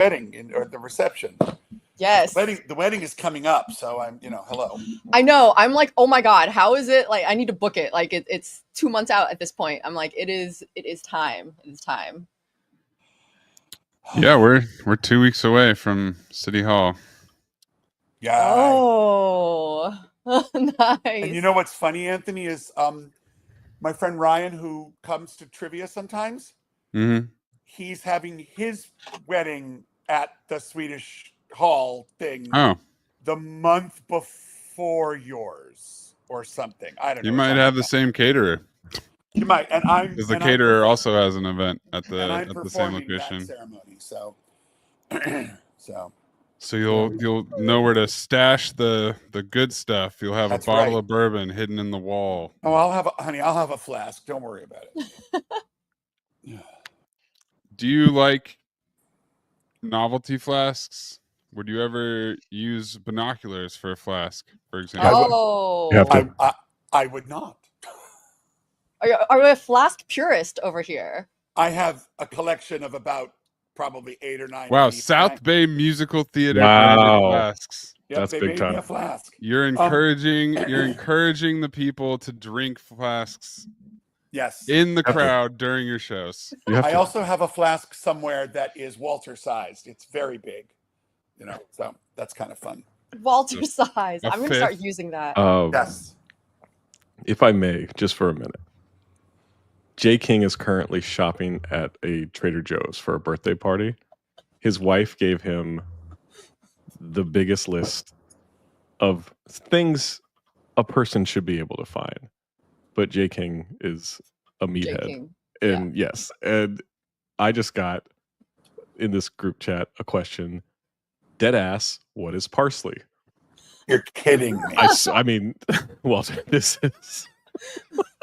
wedding or the reception. Yes. The wedding is coming up, so I'm, hello. I know. I'm like, oh my God, how is it? Like, I need to book it. Like, it's 2 months out at this point. I'm like, it is time. It is time. Yeah, we're 2 weeks away from City Hall. Yeah. Oh, nice. And you know what's funny, Anthony, is my friend Ryan, who comes to trivia sometimes, he's having his wedding at the Swedish Hall thing the month before yours or something. I don't know. You might have the same caterer. You might, because the caterer also has an event at the same location. Ceremony, so you'll know where to stash the good stuff. You'll have a bottle of bourbon hidden in the wall. Oh, I'll have a flask. Don't worry about it. Do you like novelty flasks? Would you ever use binoculars for a flask, for example? Oh, I would not. Are you a flask purist over here? I have a collection of about probably 8 or 9. Wow, South Bay Musical Theater flasks. Yep, that's big time. A flask. You're encouraging the people to drink flasks. Yes. In the crowd during your shows. I also have a flask somewhere that is Walter sized. It's very big. So that's kind of fun. Walter size. I'm going to start using that. Yes. If I may, just for a minute. Jay King is currently shopping at a Trader Joe's for a birthday party. His wife gave him the biggest list of things a person should be able to find. But Jay King is a meathead. And yes, and I just got in this group chat a question. Dead ass, what is parsley? You're kidding me. I mean, Walter, this is...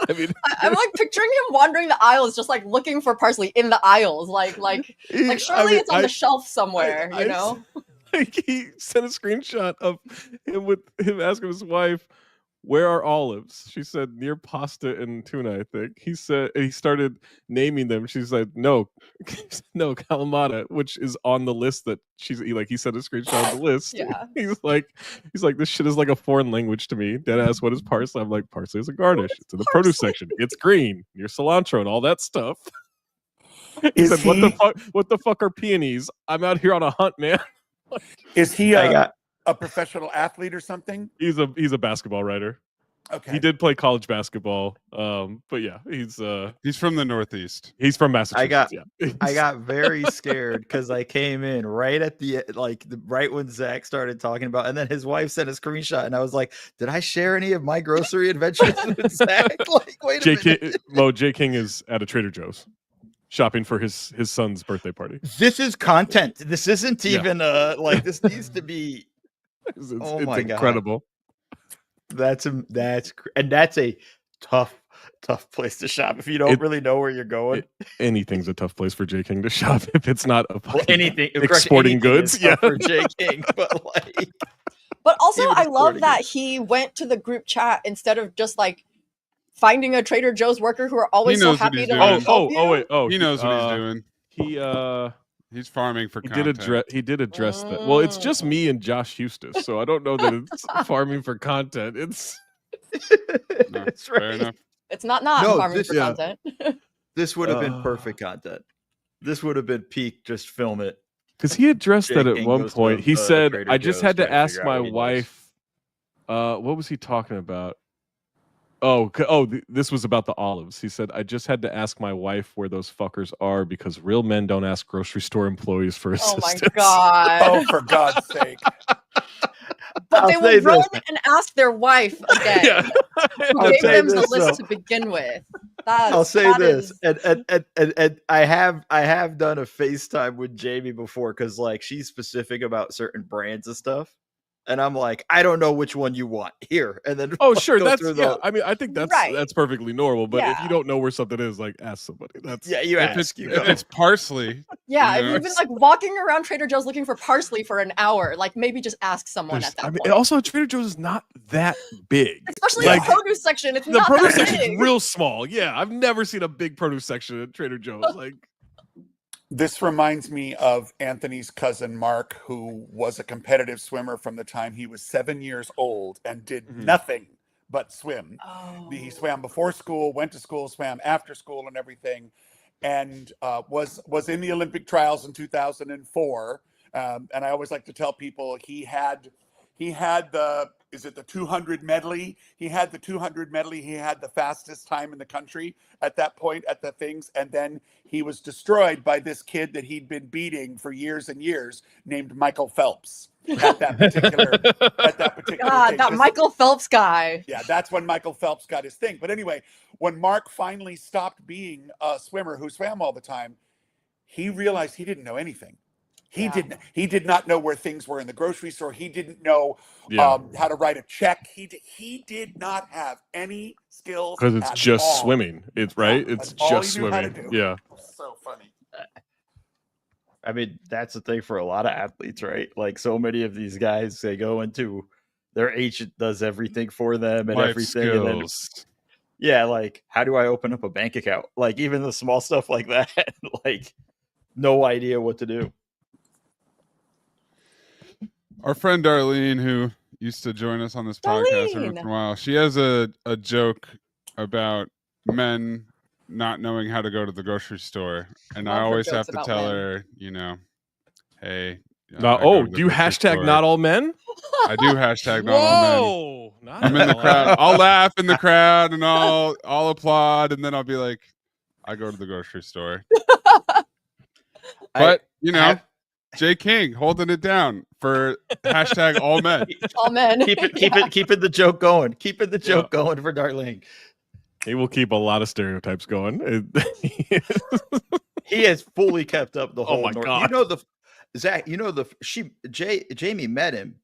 I'm like picturing him wandering the aisles, just like looking for parsley in the aisles, like surely it's on the shelf somewhere, you know. He sent a screenshot of him with him asking his wife, "Where are olives?" She said, "Near pasta and tuna." I think he said he started naming them. She said, "No, no, Kalamata," which is on the list that she's like. He sent a screenshot of the list. Yeah. He's like, this shit is like a foreign language to me. Deadass, what is parsley? I'm like, parsley is a garnish. It's in the produce section. It's green. Near cilantro and all that stuff. He said, "What the fuck are peonies? I'm out here on a hunt, man." Is he a professional athlete or something? He's a basketball writer. Okay. He did play college basketball. But yeah, he's from the Northeast. He's from Massachusetts. I got very scared because I came in right at right when Zach started talking about, and then his wife sent a screenshot, and I was like, "Did I share any of my grocery adventures with Zach?" Like, wait a minute. Jay King is at a Trader Joe's shopping for his son's birthday party. This is content. This isn't even this needs to be. It's incredible. That's a tough place to shop if you don't really know where you're going. Anything's a tough place for Jay King to shop if it's not anything exporting goods. Yeah, for Jay King, but also I love that he went to the group chat instead of just like finding a Trader Joe's worker who are always so happy to help you. He knows what he's doing. He's farming for content. He did address that. Well, it's just me and Josh Hustis, so I don't know that it's farming for content. It's it's right. Fair enough. It's not farming for content. This would have been perfect content. This would have been peak. Just film it. Because he addressed that at one point. He said, "I just had to ask my wife." What was he talking about? This was about the olives. He said, "I just had to ask my wife where those fuckers are because real men don't ask grocery store employees for assistance." Oh my god! Oh, for God's sake! But they will run and ask their wife again. Who gave them the list to begin with? I'll say this, and I have done a FaceTime with Jamie before because like she's specific about certain brands and stuff. And I'm like, I don't know which one you want here. And then sure, I mean, I think that's perfectly normal. But if you don't know where something is, like, ask somebody. If it's parsley. Yeah, if you've been like walking around Trader Joe's looking for parsley for an hour, like maybe just ask someone at that point. And also, Trader Joe's is not that big, especially the produce section. It's the produce section is real small. Yeah, I've never seen a big produce section at Trader Joe's. Like, This reminds me of Anthony's cousin Mark, who was a competitive swimmer from the time he was 7 years old and did nothing but swim. He swam before school, went to school, swam after school, and everything, and was in the Olympic trials in 2004. And I always like to tell people he had the 200 medley. He had the 200 medley. He had the fastest time in the country at that point at the things. And then he was destroyed by this kid that he'd been beating for years and years named Michael Phelps at that particular God, thing. that Michael Phelps guy. Yeah, that's when Michael Phelps got his thing. But anyway, when Mark finally stopped being a swimmer who swam all the time, he realized he didn't know anything. He did not know where things were in the grocery store. He didn't know how to write a check. He did not have any skills because it's just swimming. It's right. It's just swimming. Yeah. So funny. I mean, that's the thing for a lot of athletes, right? Like so many of these guys, they go into their agent does everything for them and Life everything. skills. And then, yeah, like how do I open up a bank account? Like even the small stuff like that, like no idea what to do. Our friend Darlene, who used to join us on this podcast every once in a while, she has a joke about men not knowing how to go to the grocery store, and I always have to tell her, hey. Do you hashtag not all men? I do hashtag not all men. I'm in the crowd. I'll laugh in the crowd and I'll applaud, and then I'll be like, I go to the grocery store. But Jay King holding it down for hashtag all men. All men. Keeping the joke going. Keeping the joke going for Darlene. He will keep a lot of stereotypes going. He has fully kept up the whole. Oh my God. Zach, Jamie met him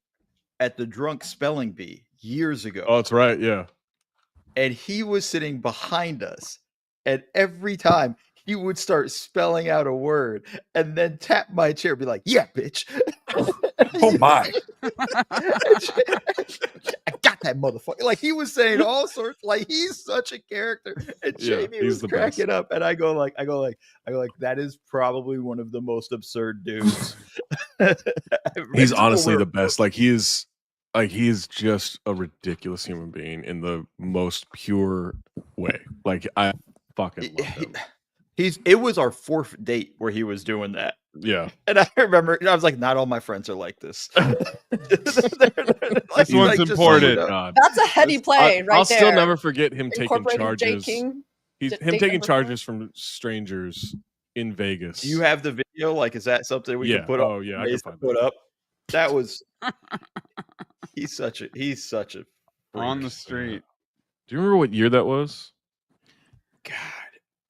at the Drunk Spelling Bee years ago. Oh, that's right. Yeah. And he was sitting behind us, and every time he would start spelling out a word and then tap my chair and be like, yeah, bitch. Oh my. I got that motherfucker. Like he was saying all sorts, like he's such a character. And Jamie was cracking up. And I go like, that is probably one of the most absurd dudes. He's honestly the best. Like he is just a ridiculous human being in the most pure way. Like I fucking love him. It was our fourth date where he was doing that. Yeah. And I remember I was like, not all my friends are like this. This one's important. That's a heady play right there. I'll still never forget him taking charges. King, him taking charges from strangers in Vegas. Do you have the video? Like, is that something we can put up? Oh yeah, I can put up. That was he's such a on the street. Do you remember what year that was? God.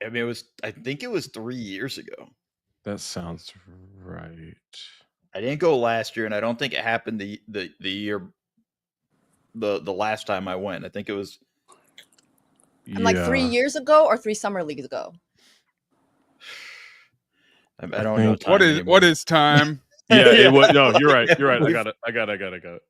I mean, I think it was 3 years ago. That sounds right. I didn't go last year, and I don't think it happened the year the last time I went. I think it was like 3 years ago or 3 summer leagues ago. I don't know. What is time? Yeah. No, you're right. I got it.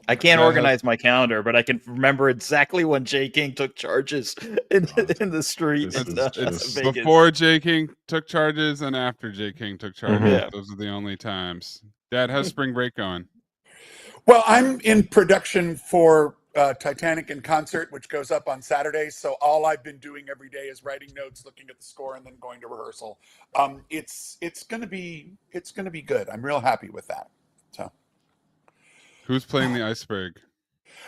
I can't organize my calendar, but I can remember exactly when Jay King took charges in the street. It's before Jay King took charges and after Jay King took charges. Mm-hmm. Yeah. Those are the only times. Dad, how's spring break going? Well, I'm in production for Titanic in Concert, which goes up on Saturday. So all I've been doing every day is writing notes, looking at the score, and then going to rehearsal. It's gonna be good. I'm real happy with that. So. Who's playing the iceberg?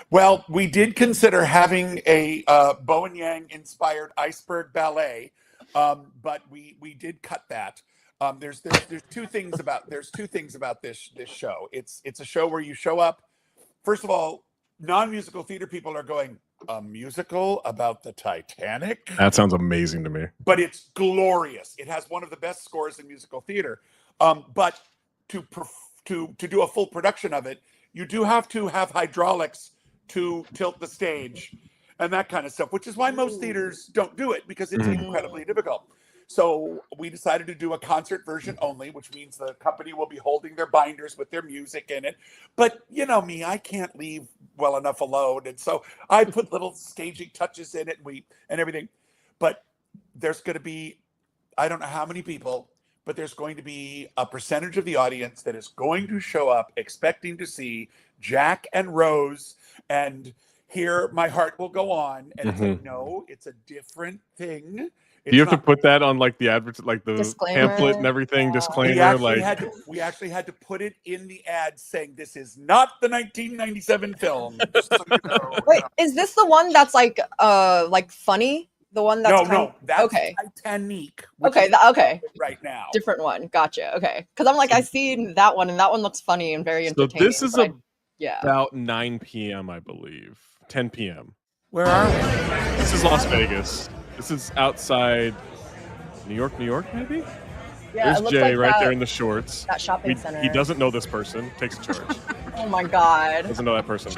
Well, we did consider having a Bowen Yang inspired iceberg ballet, but we did cut that. There's two things about this show. It's a show where you show up. First of all, non-musical theater people are going, a musical about the Titanic? That sounds amazing to me. But it's glorious. It has one of the best scores in musical theater. But to do a full production of it, you do have to have hydraulics to tilt the stage and that kind of stuff, which is why most theaters don't do it, because it's incredibly difficult. So we decided to do a concert version only, which means the company will be holding their binders with their music in it. But you know me, I can't leave well enough alone. And so I put little staging touches in it and everything. But there's going to be I don't know how many people, but there's going to be a percentage of the audience that is going to show up expecting to see Jack and Rose and hear My Heart Will Go On. And it's like, no, it's a different thing. Do you have to put that on like the like the disclaimer. pamphlet and everything? Disclaimer. We actually had to put it in the ad saying this is not the 1997 film. So, Wait, is this the one that's like funny? The one that's that's okay. Titanic. Okay, okay. Right now, different one. Gotcha. Okay, because I'm like I seen that one and that one looks funny and very entertaining. So this is about 9 p.m. I believe, 10 p.m. Where are we? This is Las Vegas. This is outside New York, maybe? Yeah, there's Jay right there in the shorts. That shopping center. He doesn't know this person. Takes charge. Oh my god. Doesn't know that person.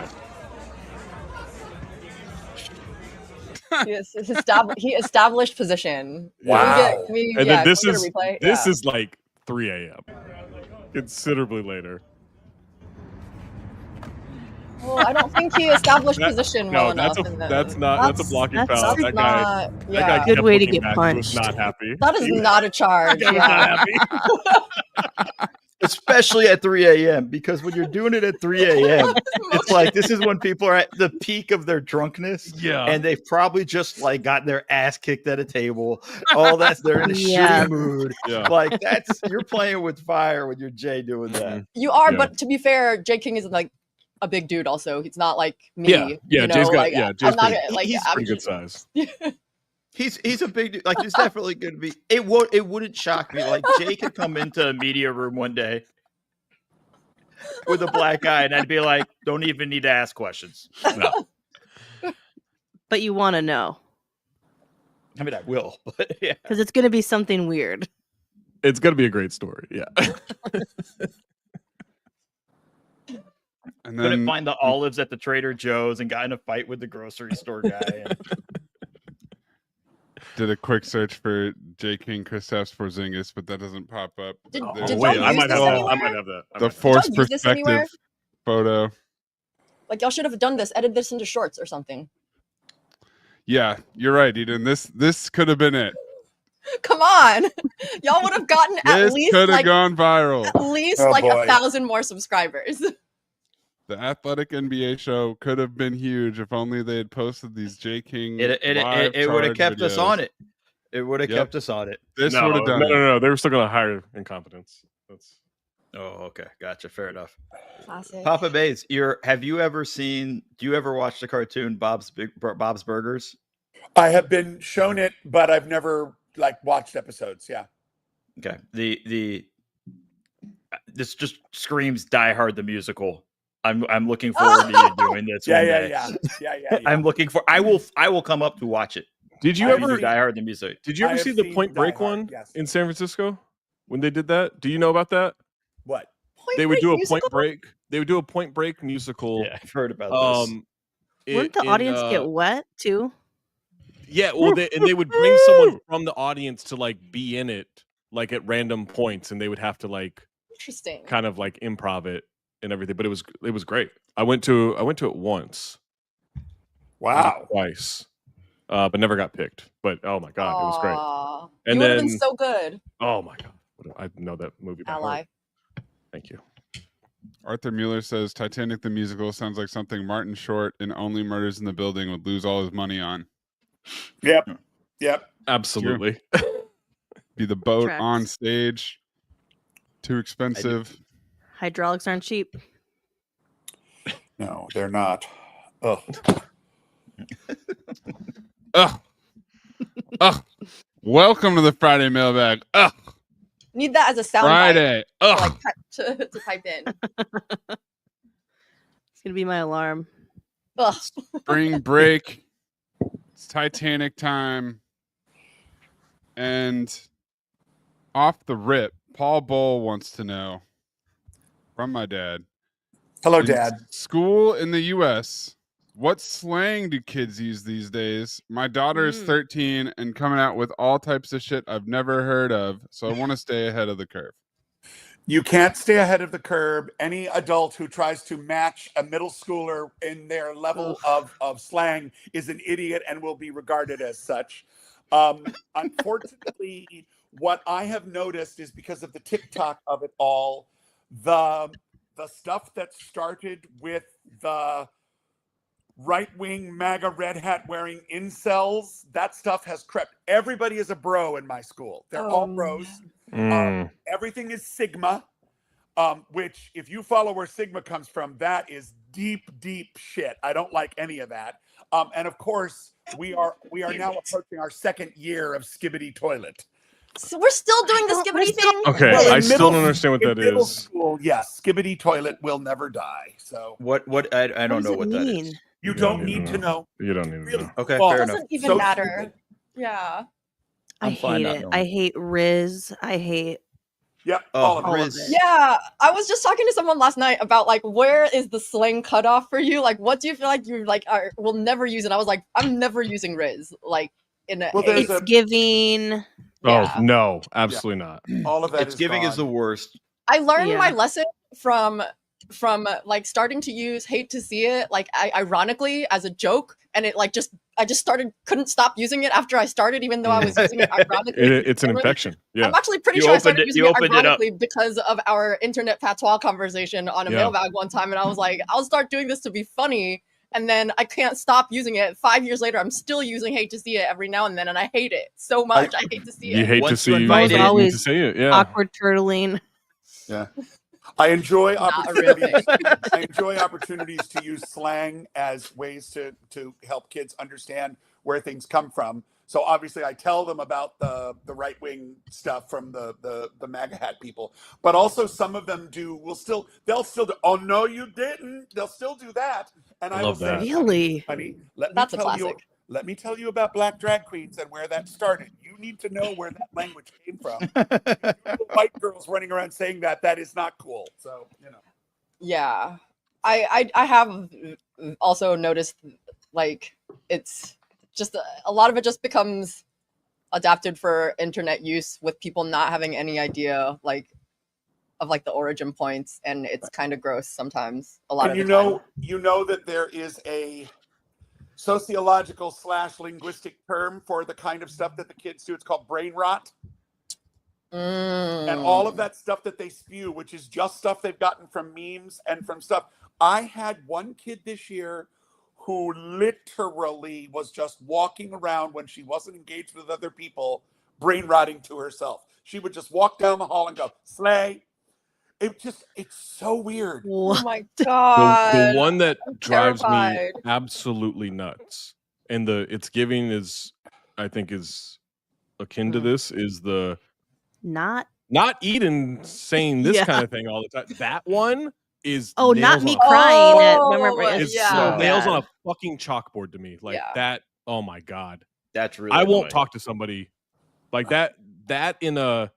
He established position. Wow. And then this is like 3 a.m. Considerably later. Well, I don't think he established position well enough. That's a blocking foul. That guy good way to get punched. Was not happy. That is not a charge. He was not happy. Especially at 3 a.m. because when you're doing it at 3 a.m., it's like this is when people are at the peak of their drunkenness. Yeah. And they've probably just like got their ass kicked at a table. All that's they're in a shitty mood. Yeah. Like you're playing with fire when you're Jay doing that. You are, but to be fair, Jay King isn't like a big dude also. He's not like me. Yeah. You know? Jay's got I'm not like he's pretty good size. He's a big dude. Like it's definitely going to be. It wouldn't shock me. Like Jay could come into a media room one day with a black eye, and I'd be like, "Don't even need to ask questions." No. But you want to know. I mean, I will, but yeah, because it's going to be something weird. It's going to be a great story. Yeah. And then couldn't find the olives at the Trader Joe's and got in a fight with the grocery store guy. Did a quick search for J. King Kristaps Porzingis, but that doesn't pop up. I might have that. The forced perspective photo. Like y'all should have done this. Edit this into shorts or something. Yeah, you're right, Eden. This could have been it. Come on, y'all would have gotten at least could have gone viral. At least 1,000 more subscribers. The Athletic NBA show could have been huge if only they had posted these J. King. It would have kept us on it. It would have kept us on it. This would have done it. No. They were still going to hire incompetence. Oh, okay. Gotcha. Fair enough. Classic. Papa Bays, do you ever watch the cartoon Bob's Burgers? I have been shown it, but I've never watched episodes. Yeah. Okay. This just screams Die Hard the musical. I'm looking forward to you doing this. Yeah. I'm looking for. I will come up to watch it. Did you ever Die Hard the music? Did you ever see the Point Break one in San Francisco when they did that? Do you know about that? What? They would do a Point Break. They would do a Point Break musical. Yeah, I've heard about this. Wouldn't the audience get wet too? Yeah, well, they would bring someone from the audience to be in it at random points, and they would have to interesting kind of improv it and everything. But it was great. I went to it once. Wow. Twice. But never got picked. But oh my god, it was great. And you would have been so good. Oh my god, I know that movie by heart. Thank you. Arthur Mueller says Titanic the musical sounds like something Martin Short in Only Murders in the Building would lose all his money on. Yep. Absolutely. Be the boat on stage. Too expensive. Hydraulics aren't cheap. No, they're not. Ugh. Ugh. Welcome to the Friday mailbag. Ugh. Need that as a sound Friday. Ugh. To type in. It's gonna be my alarm. Ugh. Spring break. It's Titanic time. And off the rip, Paul Bull wants to know from my dad. Hello, Dad. School in the U.S., what slang do kids use these days? My daughter is 13 and coming out with all types of shit I've never heard of, so I want to stay ahead of the curve. You can't stay ahead of the curve. Any adult who tries to match a middle schooler in their level of slang is an idiot and will be regarded as such. Unfortunately, what I have noticed is because of the TikTok of it all, the stuff that started with the right-wing MAGA red hat wearing incels, that stuff has crept. Everybody is a bro in my school. They're all bros. Everything is Sigma, which if you follow where Sigma comes from, that is deep, deep shit. I don't like any of that. And of course, we are now approaching our second year of Skibbity Toilet. So we're still doing the skibbity thing? Okay, Well, I still don't understand what that middle is. School, yes, Skibbity Toilet will never die. So what I don't know what that is. You don't need to know. You don't need to know. Okay, Well, fair It enough. doesn't even So matter. stupid. Yeah. I I'm fine hate not it. knowing. I hate Riz. I hate Yep, Oh, all of all it. of it. Yeah. I was just talking to someone last night about like where is the slang cutoff for you? Like what do you feel like you like will never use it? I was like, I'm never using Riz. Like in a Well, there's It's giving. yeah. Oh no, absolutely not. all of that It's is giving gone. is the worst. I learned Yeah. my lesson from like starting to use hate to see it like ironically as a joke, and it like I just couldn't stop using it after I started, even though I was using it ironically. It's an infection. Yeah. I'm actually pretty You sure I opened started it- using you it opened it up. ironically because of our internet patois conversation on a Yeah. mailbag one time, and I was like, I'll start doing this to be funny, and then I can't stop using it. 5 years later, I'm still using hate to see it every now and then, and I hate it so much. I hate to see You it. hate to Once see you you invite hate it- Always to see it. Yeah. awkward turtling. Yeah. I enjoy Not a real opportunities. I enjoy opportunities to use slang as ways to help kids understand where things come from. So obviously I tell them about the right-wing stuff from the MAGA hat people, but also some of them they'll still do, oh no you didn't, they'll still do that. And I Love will say, that. Really? honey, let That's a me tell you, classic. let me tell you about black drag queens and where that started. You need to know where that language came from. Little white girls running around saying that is not cool. So, you know. Yeah. I have also noticed like it's just a lot of it just becomes adapted for internet use with people not having any idea like of like the origin points, and it's kind of gross sometimes a lot And of the time. you know that there is a sociological / linguistic term for the kind of stuff that the kids do. It's called brain rot. And all of that stuff that they spew, which is just stuff they've gotten from memes and from stuff. I had one kid this year who literally was just walking around when she wasn't engaged with other people, brain rotting to herself. She would just walk down the hall and go, slay. It's so weird. Oh my god. The one that drives me terrified. absolutely nuts, and it's giving is, I think, is akin to this, is the Not Eden saying this Yeah. kind of thing all the time. That one is not nails me on a- crying at Oh, remember It's yeah. so nails bad. on a fucking chalkboard to me. Like Yeah. that. Oh my god. That's really I won't annoying. talk to somebody like that. That in a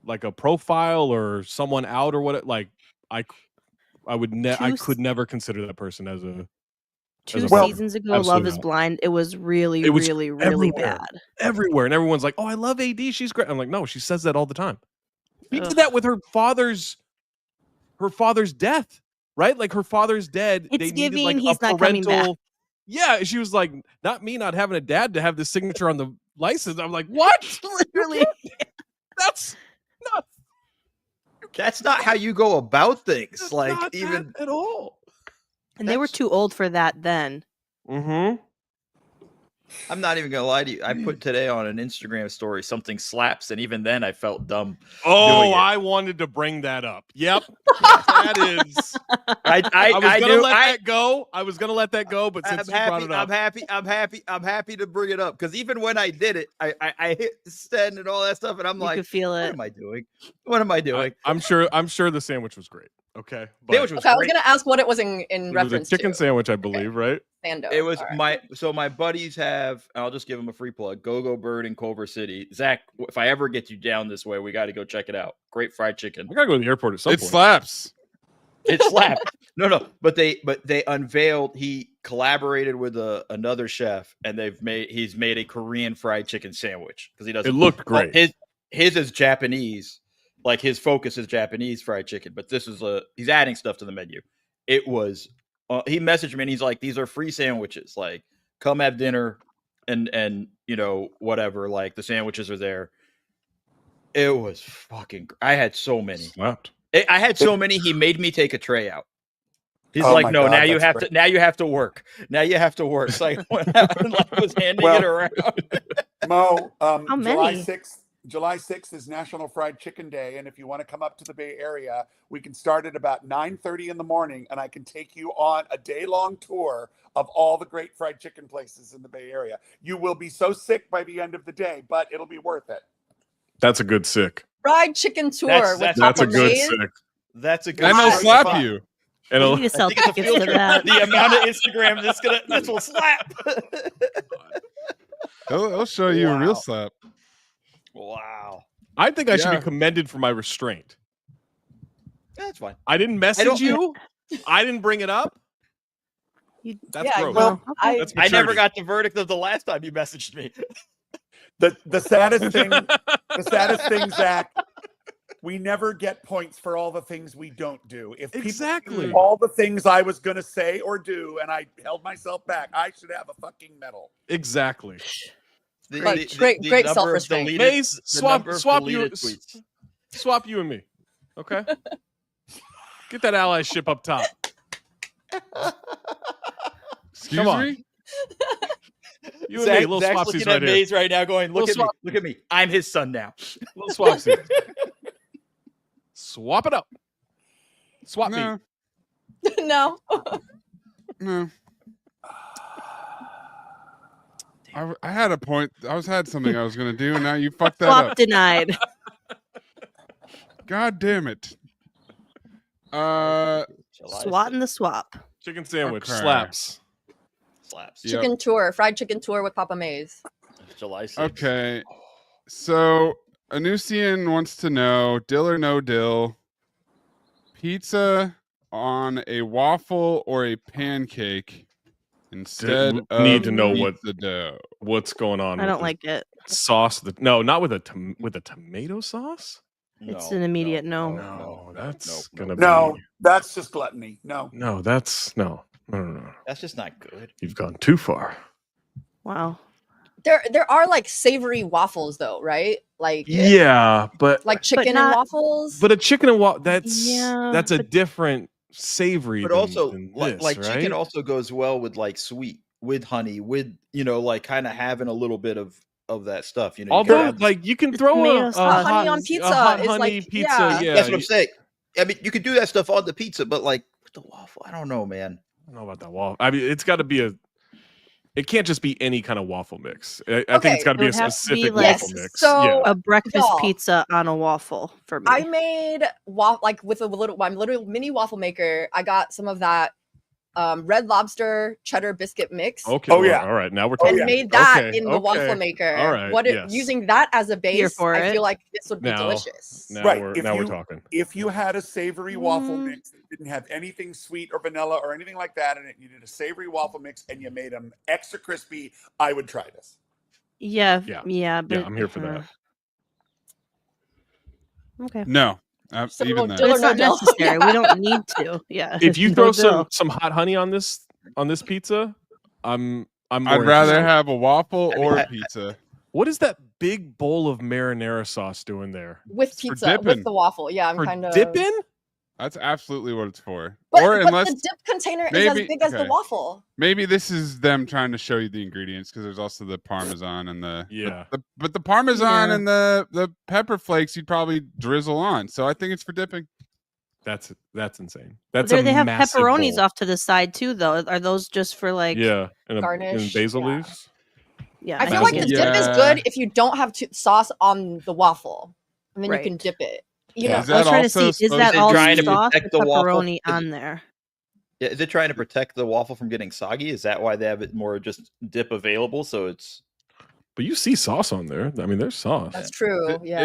like a profile or someone out or what? Like I would I could never consider that person as a 2 Well, seasons ago, absolutely Love is not. Blind. It was really, It was really, really everywhere. bad. everywhere, and everyone's like, "Oh, I love AD. She's great." I'm like, "No, she says that all the time." She Ugh. did that with her father's death, right? Like her father's dead. It's They needed giving like he's a not coming parental. back. Yeah, she was like, "Not me, not having a dad to have the signature on the license." I'm like, "What? Literally. That's not. That's not how you go about things. That's Like not even that at all." And they were too old for that then. Mm-hmm. I'm not even gonna lie to you. I put today on an Instagram story something slaps, and even then I felt dumb. Oh, Doing it. I wanted to bring that up. Yep, that is. I was gonna do. let that go. I was gonna let that go, but since I'm you brought happy. it up, I'm happy to bring it up because even when I did it, I hit send and all that stuff, and I'm You like, could feel what it. am I doing? What am I doing? I'm sure the sandwich was great. Okay, Sandwich was Okay, I was great. gonna ask what it was in it was a reference chicken to. sandwich, I believe, right? Sando. It was All right. my buddies have. I'll just give them a free plug. Go Bird in Culver City. Zach, if I ever get you down this way, we got to go check it out. Great fried chicken. I gotta go to the airport at some It point. slaps. It slapped. No, but they unveiled. He collaborated with another chef, and he's made a Korean fried chicken sandwich because he doesn't. It looked great. His is Japanese, like his focus is Japanese fried chicken, but this is he's adding stuff to the menu. It was. He messaged me and he's like, "These are free sandwiches. Like, come have dinner, and you know whatever. Like the sandwiches are there." It was fucking. I had so many. Slapped. I had so many. He made me take a tray out. He's Oh like, my no, God, now you that's have great. to. Now you have to work. Now you have to work. So I went out and like was handing Well, it around. Mo, How July many? 6th. July 6th is National Fried Chicken Day, and if you want to come up to the Bay Area, we can start at about 9:30 in the morning, and I can take you on a day-long tour of all the great fried chicken places in the Bay Area. You will be so sick by the end of the day, but it'll be worth it. That's a good sick. Fried chicken tour That's- with that's That's a Papa good Mays. sick. That's a good. And they'll story. slap Fine. you. And You it'll- need to I sell think it's a tickets field to trip. that. The amount of Instagram this will slap. They'll show you a real Wow. slap. Wow, I think I should Yeah. be commended for my restraint. that's fine. I didn't message don't- you. I didn't bring it up. You- That's Yeah, gross. Well, I That's I never maturity. got the verdict of the last time you messaged me. The saddest thing, Zach, we never get points for all the things we don't do. If people Exactly. do all the things I was going to say or do, and I held myself back, I should have a fucking medal. Exactly. Great the great number of self-restraint. deleted- Maze, the swap number of you, deleted tweets. swap you and me. Okay. Get that allyship up top. Excuse Come on. me? You and me, little Zach's swapsies looking right at here. Maze right now, going, "Look Little at me, look at me. I'm his son now." Little swapsies. Swap it up. Swap me. No, No. no. I had a point. had something I was going to do, and now you fucked that Swap up. denied. God damn it. Swat in the swap. Chicken sandwich. Okay. Slaps. Slaps. Yep. Chicken tour, fried chicken tour with Papa Mays. July 6th. Okay. So Anusian wants to know, dill or no dill, pizza on a waffle or a pancake instead we of need to know what- pizza dough. What's going on? I with don't the like it. sauce. No, not with a tomato sauce. It's an immediate no. No, that's gonna No, be. that's just gluttony. No. No, that's no. That's just not good. You've gone too far. Wow. There are like savory waffles though, right? Like Yeah, but chicken and not- waffles. a chicken and waffle. That's Yeah, that's a but- different savory. But than- also, than like, this, right? chicken also goes well with like sweet, with honey, with like kind of having a little bit of that stuff. You know, you can Although, add- like you can The throw tomato a sauce. Honey on hot- pizza a hot is honey like- pizza. yeah. Yeah, that's what I'm saying. I mean, you could do that stuff on the pizza, but like with the waffle, I don't know, man. I don't know about that waffle. I mean, it's got to be a. It can't just be any kind of waffle mix. I think Okay. it's got to be It a would have to be specific like- waffle Yes, mix. so- yeah. A breakfast Y'all. pizza on a waffle for me. I made with a little my little mini waffle maker. I got some of that Red Lobster cheddar biscuit mix. Okay. Oh, well, yeah. All right. Now we're Oh, talking. And yeah. made that Okay, in the waffle okay. maker. All right, yes. Using that as a Here base, for I it. feel like this would be Now- delicious. Now Right, we're if now we're you- talking. If you had a savory waffle Mm. mix that didn't have anything sweet or vanilla or anything like that in it, you did a savory waffle mix and you made them extra crispy, I would try this. Yeah. Yeah. Yeah. But, I'm here for that. Okay. No, So even that. dill or It's no not dill. necessary. Yeah. We don't need to. Yeah. If you No throw dill. some hot honey on this pizza, I'm more I'd rather interested. have a waffle I mean, or I- a pizza. What is that big bowl of marinara sauce doing there? With for pizza, dipping. with the waffle. Yeah, I'm For kind of dipping? That's absolutely what it's for. But, or but unless the dip container is maybe- as big as the okay. waffle. maybe this is them trying to show you the ingredients because there's also the parmesan and the Yeah. but the parmesan Yeah. and the pepper flakes you'd probably drizzle on. So I think it's for dipping. That's insane. That's There a they have massive pepperonis bowl. off to the side too, though. Are those just for like? Yeah, and Garnish, basil yeah. leaves. Yeah. I feel like the Basil. dip is Yeah. good if you don't have sauce on the waffle, and then Right. you can dip it. You Yeah. know, Is I was that trying to also see, is supposed that to all be- trying to sauce or protect the waffle? pepperoni Is on it- there? Yeah, is it trying to protect the waffle from getting soggy? Is that why they have it more just dip available? So it's But you see sauce on there. I mean, there's sauce. that's true. It Yeah,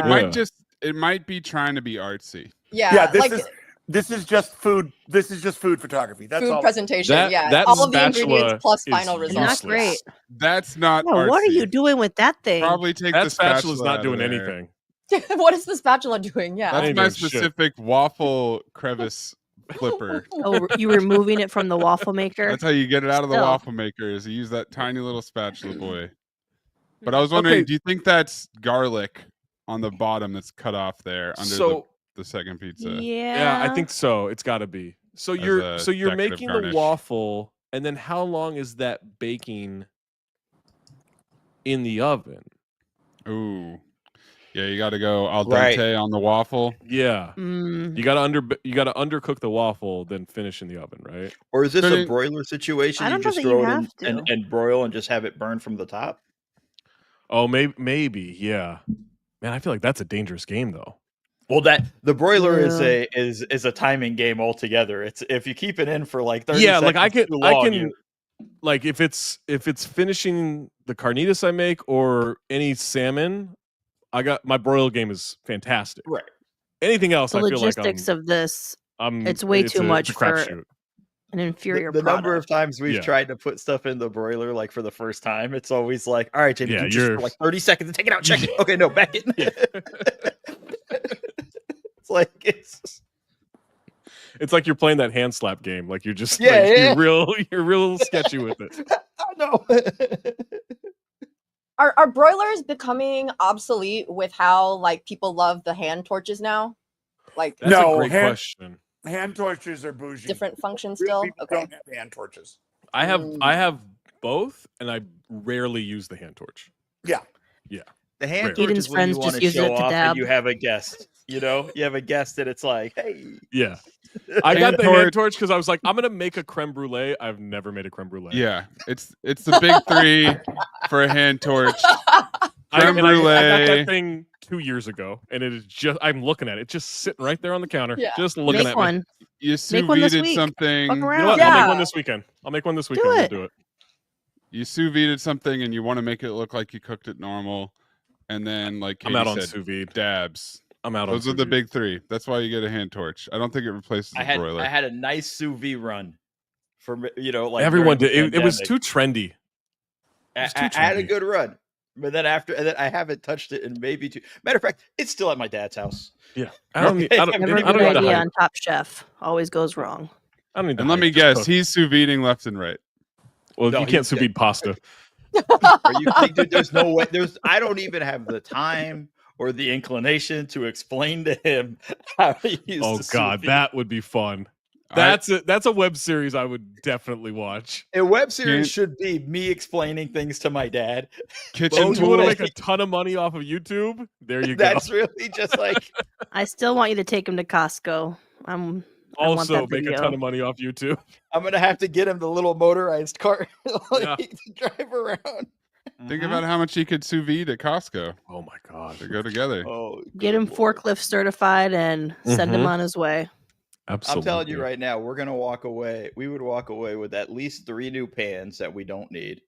it might be trying to be artsy. yeah. this like is just food. This is just food photography. That's food all. presentation. That- yeah, that all of the spatula ingredients plus is final Not results. useless. great. That's not Yeah, artsy. what are you doing with that thing? Probably take That the spatula's spatula not out of doing there. anything. What is the spatula doing? Yeah, That's ain't my doing shit. specific waffle crevice flipper. Oh, you removing it from the waffle maker? That's how you get it out of the Still. waffle maker is you use that tiny little spatula boy. But I was wondering, Okay. do you think that's garlic on the bottom that's cut off there under So the second pizza. yeah, I think so. It's got to be. So As you're a you're decorative making garnish. the waffle, and then how long is that baking in the oven? Ooh. Yeah, you got to go al dente on the waffle. Yeah. Mm. You got to undercook the waffle, then finish in the oven, right? Or is this a Couldn't- broiler situation? I You don't know just that you throw it have in to. and broil and just have it burn from the top? Oh, maybe, yeah. Man, I feel like that's a dangerous game, though. Well, the broiler Yeah. is a timing game altogether. It's if you keep it in for like 30 Yeah, seconds like too long, I can, like if it's finishing the carnitas I make or any salmon, my broil game is fantastic. right. Anything else, The I feel like logistics of this, I'm it's way too much it's a for crapshoot. an inferior The product. number of times we've Yeah. tried to put stuff in the broiler like for the first time, it's always like, all right, Jamie, Yeah, do just for like 30 seconds and take it out, check it. Okay, no, back it. Yeah. It's like It's like you're playing that hand slap game. Like you're just Yeah, like, yeah. you're real sketchy with it. I know. Are broilers becoming obsolete with how like people love the hand torches now? Like That's No, a great hand- question. Hand torches are bougie. different functions Real still? people Okay. don't have hand torches. I have both, and I rarely use the hand torch. Yeah. The hand Rare. torch Eden's is when you friends want just to use it show to off dab. and you have a guest. You know, you have a guest and it's like, hey. Yeah, I got Hand the hand torch- torch because I was like, I'm gonna make a creme brulee. I've never made a creme brulee. Yeah, it's the big three for a hand torch. Creme I got brulee. that thing 2 years ago, and it is just I'm looking at it, just sitting right there on the counter, Yeah. just looking Make at one. You sous Make one this vide week. something. Fuck me. around. You know what? I'll make Yeah. one this weekend. Do We'll it. do it. You sous vide something, and you want to make it look like you cooked it normal, and then like I'm Katie out on said, sous vide. dabs. I'm out on Those are sous the vide. big three. That's why you get a hand torch. I don't think it replaces I a had broiler. I had a nice sous vide run for like Everyone during did. the It was pandemic. too trendy. was too I had a trendy. good run, but then I haven't touched it in maybe 2. Matter of fact, it's still at my dad's house. Yeah, I don't need. Never a I good don't need to idea hype. on Top Chef. Always goes wrong. I don't need to And let hype, me just guess, cook. he's sous videing left and right. Well, No, you can't he's- sous vide pasta. Are you kidding, dude? There's no way. I don't even have the time or the inclination to explain to him how to use. Oh the sous God, vide. that would be fun. That's a web series I would definitely watch. A web series Can't- should be me explaining things to my dad. Kitchen If you want to tools. make a ton of money off of YouTube, there you go. That's really just like I still want you to take him to Costco. I want Also, that make a video. ton of money off YouTube. I'm gonna have to get him the little motorized cart Yeah. to drive around. Think about how much he could sous vide at Costco. Oh my God. They go together. Oh, Get him good lord. forklift certified and send him Mhm. on his way. Absolutely. I'm telling you right now, we're gonna walk away. We would walk away with at least 3 new pans that we don't need.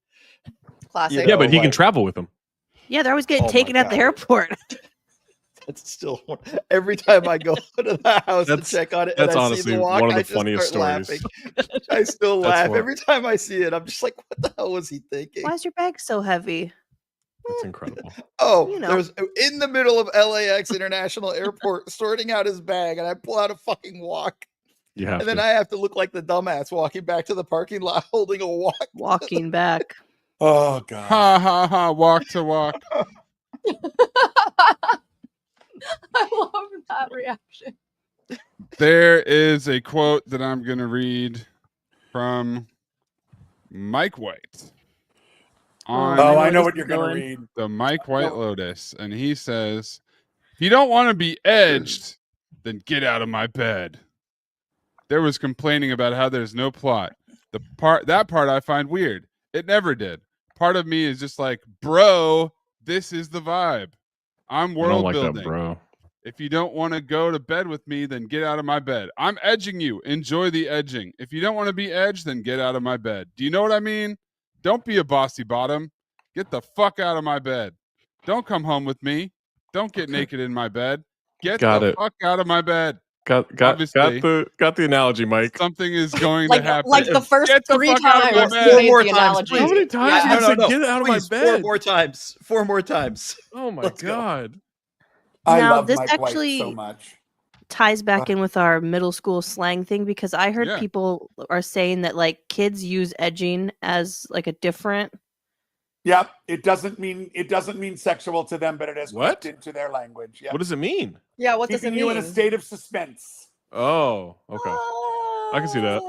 Classic. You Yeah, but he can like- travel with them. Yeah, they're always getting Oh my taken at the God. airport. That's still every time I go to the house to That's- check on it. that's and I honestly see the walk, one of I the just funniest start stories. laughing. I still That's laugh what- every time I see it. I'm just like, what the hell was he thinking? Why is your bag so heavy? That's incredible. Oh, You know. there's in the middle of LAX International Airport sorting out his bag, and I pull out a fucking walk, You have and then to. I have to look like the dumbass walking back to the parking lot holding a walk. Walking back. Oh god. Ha ha ha! Walk to walk. I love that reaction. There is a quote that I'm going to read from Mike White on Oh, I I know know this what you're gonna villain. read. the Mike White Lotus, and he says, "If you don't want to be edged, then get out of my bed." There was complaining about how there's no plot. That part I find weird. It never did. Part of me is just like, bro, this is the vibe. I'm I don't world like building. that, bro. If you don't want to go to bed with me, then get out of my bed. I'm edging you. Enjoy the edging. If you don't want to be edged, then get out of my bed. Do you know what I mean? Don't be a bossy bottom. Get the fuck out of my bed. Don't come home with me. Don't get naked in my bed. Get Got the it. fuck out of my bed. Got Obviously. the analogy, Mike. Something is going Like to happen. like the first Get the 3 fuck out of my times bed. he 4 made more the times, analogy. please. How many times Yeah. did you say get out of my Please, bed? 4 more times. 4 more times. Oh my Let's go. God. I Now, love this Mike White actually- so much. Ties back in with our middle school slang thing because I heard Yeah. people are saying that like kids use edging as like a different Yeah, it doesn't mean sexual to them, but it has What? crept into their language. Yeah. What does it mean? Yeah, what does it Keeping mean? you in a state of suspense. Oh, okay. I can see that.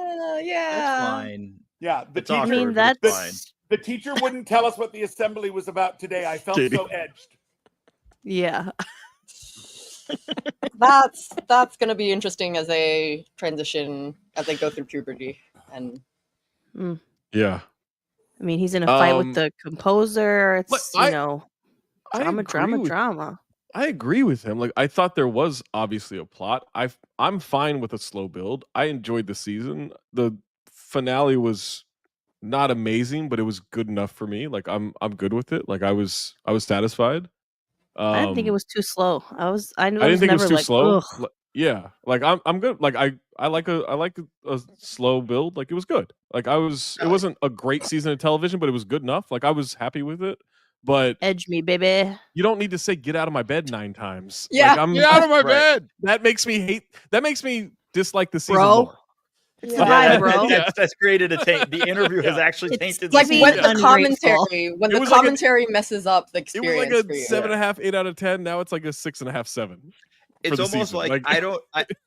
Yeah. That's fine. Yeah, the It's teacher. awkward, I mean, but it's that's fine. The teacher wouldn't tell us what the assembly was about today. I felt Katie. so edged. yeah. That's gonna be interesting as they transition, as they go through puberty. And Yeah. I mean, he's in a fight with Um, the composer. It's I drama. I agree with him. Like, I thought there was obviously a plot. I'm fine with a slow build. I enjoyed the season. The finale was not amazing, but it was good enough for me. Like, I'm good with it. Like, I was satisfied. I didn't think it was too slow. I I didn't think it was too like, slow. ugh. Yeah, like I'm good. Like I like a slow build. Like, it was good. Like, it wasn't a great season of television, but it was good enough. Like, I was happy with it. But Edge me, baby. you don't need to say "get out of my bed" 9 times. Yeah. Like, Get out of my Right. bed. that makes me hate. That makes me dislike the season Bro. more. It's Yeah. the Yeah, vibe, bro. that's created a taint. The interview has actually It's tainted like the being when season. the ungrateful. commentary, when It the was like a- commentary messes up the It was experience like for a you. 7.5, 8 out of 10. Now it's like a 6.5, 7. It's the almost season. like, Like-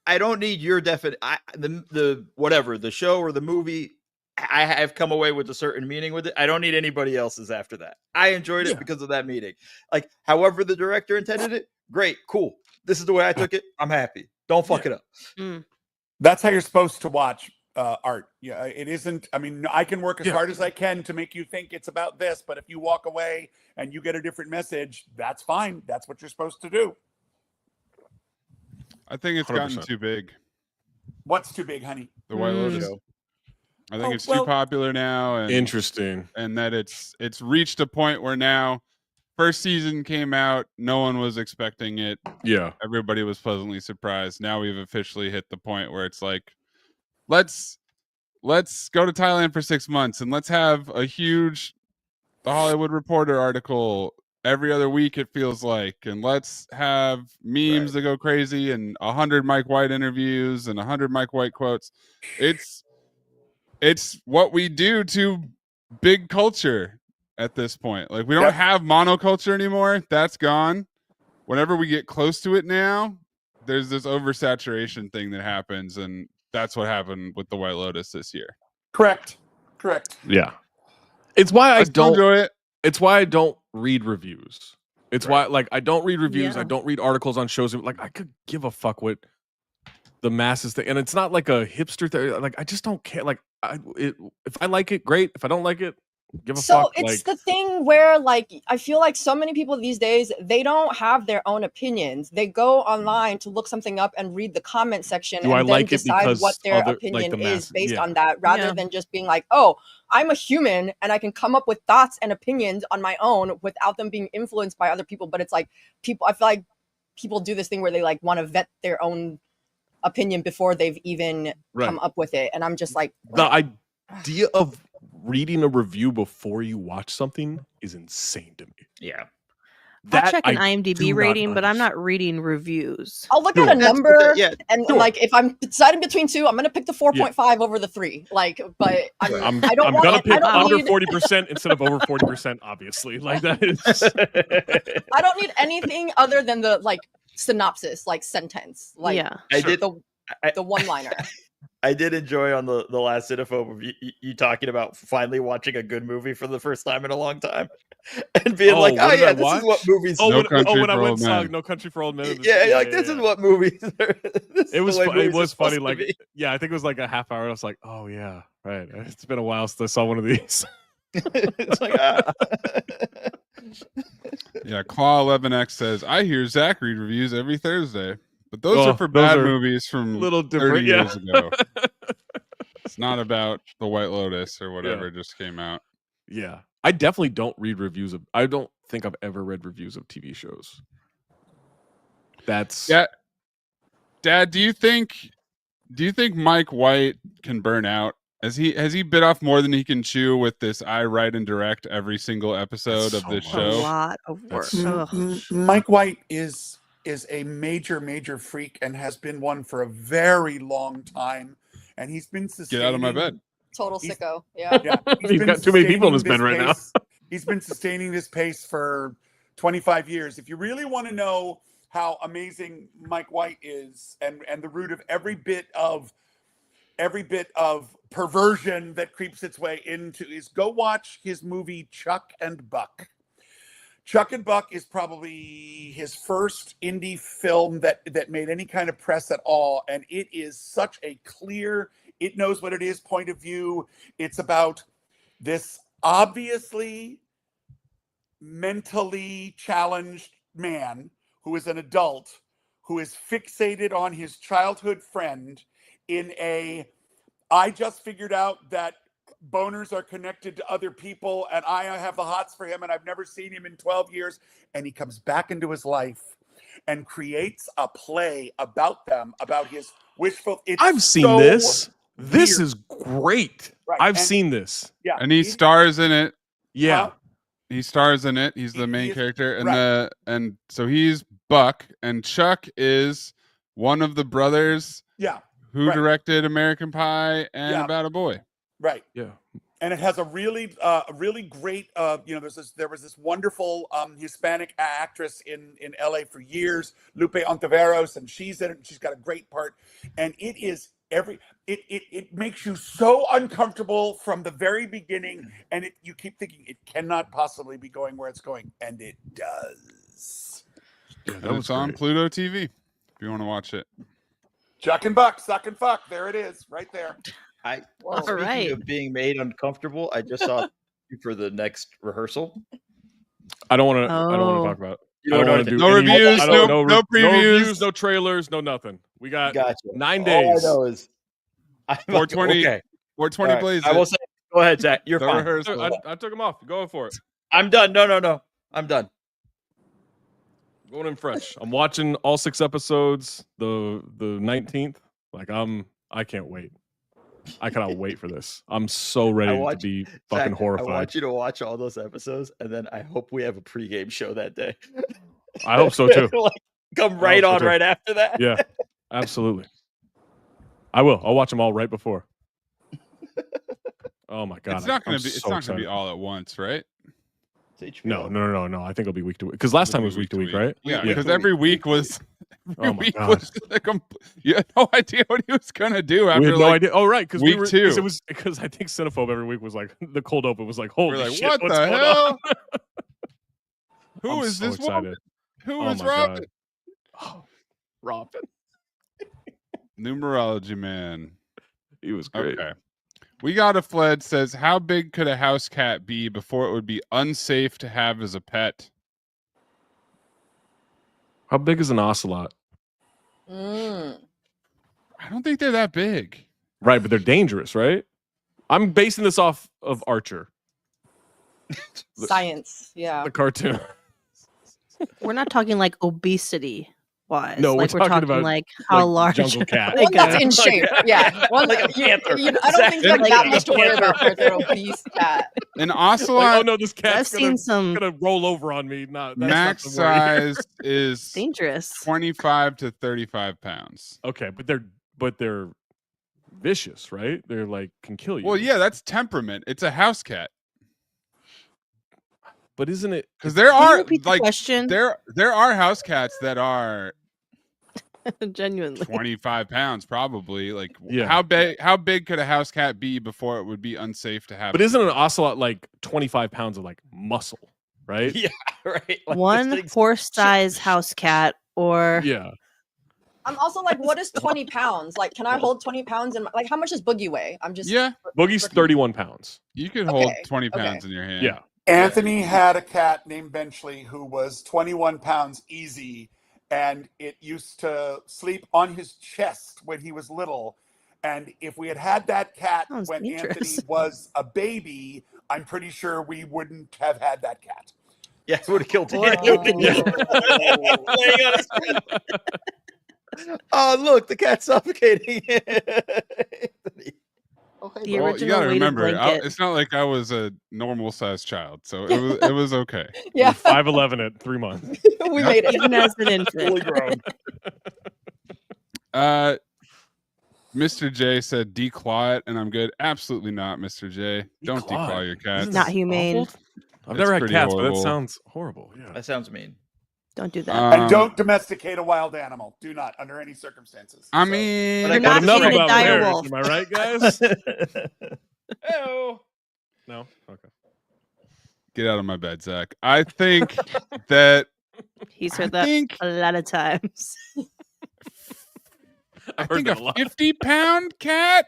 I don't need your the whatever, the show or the movie. I have come away with a certain meaning with it. I don't need anybody else's after that. I enjoyed it Yeah. because of that meeting. Like, however the director intended it, great, cool. This is the way I took it. I'm happy. Don't fuck it up. That's how you're supposed to watch art. Yeah, it isn't. I mean, I can work as Yeah. hard as I can to make you think it's about this, but if you walk away and you get a different message, that's fine. That's what you're supposed to do. I think it's gotten 100%. too big. What's too big, honey? The White Lotus. Show. I think Oh, it's well- too popular now, and Interesting. and that it's reached a point where now, first season came out, no one was expecting it. Yeah. Everybody was pleasantly surprised. Now we've officially hit the point where it's like, let's go to Thailand for 6 months and let's have a huge The Hollywood Reporter article every other week, it feels like, and let's have memes that go crazy and 100 Mike White interviews and 100 Mike White quotes. It's what we do to big culture at this point. Like, we don't Yep. have monoculture anymore. That's gone. Whenever we get close to it now, there's this oversaturation thing that happens, and that's what happened with the White Lotus this year. Correct. Yeah. It's why I still don't enjoy it. It's why I don't read reviews. It's why, like, I don't read reviews. I Yeah. don't read articles on shows. Like, I could give a fuck what the masses think, and it's not like a hipster thing. Like, I just don't care. Like, if I like it, great. If I don't like it, give a So fuck. it's Like, the thing where, like, I feel like so many people these days, they don't have their own opinions. They go online to look something up and read the comment section Do and I then like it decide because what their other- like opinion the is masses? based Yeah. on that, rather Yeah. than just being like, oh, I'm a human and I can come up with thoughts and opinions on my own without them being influenced by other people. But it's like I feel like people do this thing where they like want to vet their own opinion before they've even come up with it. And I'm just like, the idea of reading a review before you watch something is insane to me. Yeah. I'll check an I IMDb do not rating, but I'm understand. not reading reviews. I'll look Sure. at a That's the number. thing, yeah. And Sure. like, if I'm deciding between two, I'm gonna pick the 4.5 over the 3. Like, but I I'm don't gonna want. pick I don't under need. 40% instead of over 40%. Obviously, like that is. I don't need anything other than the like synopsis, like sentence, like yeah. I Sure. did. the one-liner. I did enjoy on the last Cinephobe of you talking about finally watching a good movie for the first time in a long time, and being Oh, like, what "Oh did yeah, I this is watch? what movies." No Country when I for went Old and saw Men. No Country for Old Men. Yeah, like this is what movies are. This is It was. the way It movies are was funny. supposed to Like, be. yeah, I think it was like a half hour. I was like, oh yeah, right. It's been a while since I saw one of these. It's like, Yeah, Claw 11X says, I hear Zach read reviews every Thursday, but those Oh, are for those bad are movies from little 30 different. Yeah. years ago. It's not about the White Lotus or whatever just came out. Yeah, I definitely don't read reviews of. I don't think I've ever read reviews of TV shows. That's Yeah. Dad, do you think Mike White can burn out? Has he bit off more than he can chew with this I write and direct every single episode That's of this so A show? lot of work. That's- Ugh. Mike White is a major freak and has been one for a very long time, and he's been sustaining. Get out of my bed. Total He's- sicko. Yeah. Yeah, He's been got too many people in his sustaining bed this right now. pace. He's been sustaining this pace for 25 years. If you really want to know how amazing Mike White is, and the root of every bit of perversion that creeps its way into, is go watch his movie Chuck and Buck. Chuck and Buck is probably his first indie film that made any kind of press at all, and it is such a clear, it knows what it is point of view. It's about this obviously mentally challenged man who is an adult, who is fixated on his childhood friend in a, I just figured out that boners are connected to other people and I have the hots for him and I've never seen him in 12 years. And he comes back into his life and creates a play about them, about his wishful. I've seen this. This is great. Right. I've seen this. Yeah. And he stars in it. Yeah. He stars in it. He's the main character, and right. and so he's Buck, and Chuck is one of the brothers. Yeah. Who right. directed American Pie and Yeah. About a Boy. Right. Yeah. And it has a really great, there was this wonderful Hispanic actress in LA for years, Lupe Ontiveros, and she's in it. She's got a great part, and it is it makes you so uncomfortable from the very beginning, and you keep thinking it cannot possibly be going where it's going, and it does. Yeah, that was on Pluto TV. If you want to watch it, Chuck and Buck, suck and fuck. There it is, right there. Speaking of being made uncomfortable, I just saw you for the next rehearsal. I don't want to. I don't want to talk about it. You don't want to do no reviews, no previews, no trailers, no nothing. We got Gotcha. 9 days. All I know is 420. Okay. 420 plays. I will say. Go ahead, Zach. You're The fine. rehearsal. I took them off. Go for it. I'm done. No. I'm done. Going in fresh. I'm watching all 6 episodes. The 19th. Like I can't wait. I cannot wait for this. I'm so ready to be fucking horrified. I want you to watch all those episodes, and then I hope we have a pregame show that day. I hope so too. Like, come right on right after that. Yeah, absolutely. I will. I'll watch them all right before. Oh my god! It's not going to be. So It's not going to excited. be all at once, right? No. I think it'll be week to week. Because last time it was week to week, right? Yeah, because every week was. Oh my God. Was you had no idea what he was gonna do after We had no idea. Oh, right, because week 2. Because I think Cinephobe every week was like the cold open was like, holy We're like, shit, what what's the going hell? on? Who I'm is so this excited. woman? Who Oh is my Robin? God. Oh, Robin. Numerology man. He was great. Okay. We got a Fled says, how big could a house cat be before it would be unsafe to have as a pet? How big is an ocelot? Mm. I don't think they're that big. Right, but they're dangerous, right? I'm basing this off of Archer, Science, yeah. the cartoon. We're not talking like obesity wise. No, like we're we're talking talking about, like how like, large jungle cat. they One that's go. in shape, yeah. One Like a that panther. I don't think like Like that a much to worry panther. about for an obese cat. An Like, ocelot oh no, this cat's I've seen some gonna roll over on me. No, that's max not the worry here. size is dangerous. 25 to 35 pounds. Okay, but they're vicious, right? They're like can kill you. Well, yeah, that's temperament. It's a house cat. but isn't it? Because there Can you are repeat the like question? there are house cats that are Genuinely. 25 pounds probably. Like Yeah. how big could a house cat be before it would be unsafe to have? But isn't an ocelot like 25 pounds of like muscle, right? Yeah, right. Like, this One thing's- horse-sized house cat, or Yeah. I'm also like, what is 20 pounds? Like, can I hold 20 pounds in my, like, how much does Boogie weigh? I'm just Yeah, Boogie's 31 pounds. you could hold Okay, 20 okay. pounds in your hand. Yeah. Anthony had a cat named Benchley who was 21 pounds easy, and it used to sleep on his chest when he was little. And if we had had that cat Sounds when dangerous. Anthony was a baby, I'm pretty sure we wouldn't have had that cat. Yeah, it would have killed him. Oh. Laying on his chest. Oh, look, the cat's suffocating. Anthony. Oh, hey, The Well, bud. you original gotta weighted remember, blanket. it's not like I was a normal sized child, so it was okay. Yeah, 5'11" at 3 months. we made it. even as an Fully infant. grown. Mr. J said declaw it, and I'm good. Absolutely not, Mr. J. Don't declaw your cats. Not humane. Awful. I've never had pretty cats, but horrible. that sounds horrible. Yeah. That sounds mean. Don't do that. And don't domesticate a wild animal. Do not, under any circumstances. I So- mean, You're not enough feeding a about dire marriage, wolf. am I right, guys? Hey-o. No? Okay. get out of my bed, Zach. I think that He's I heard that think a lot of times. I I've heard think that a a lot. 50-pound cat.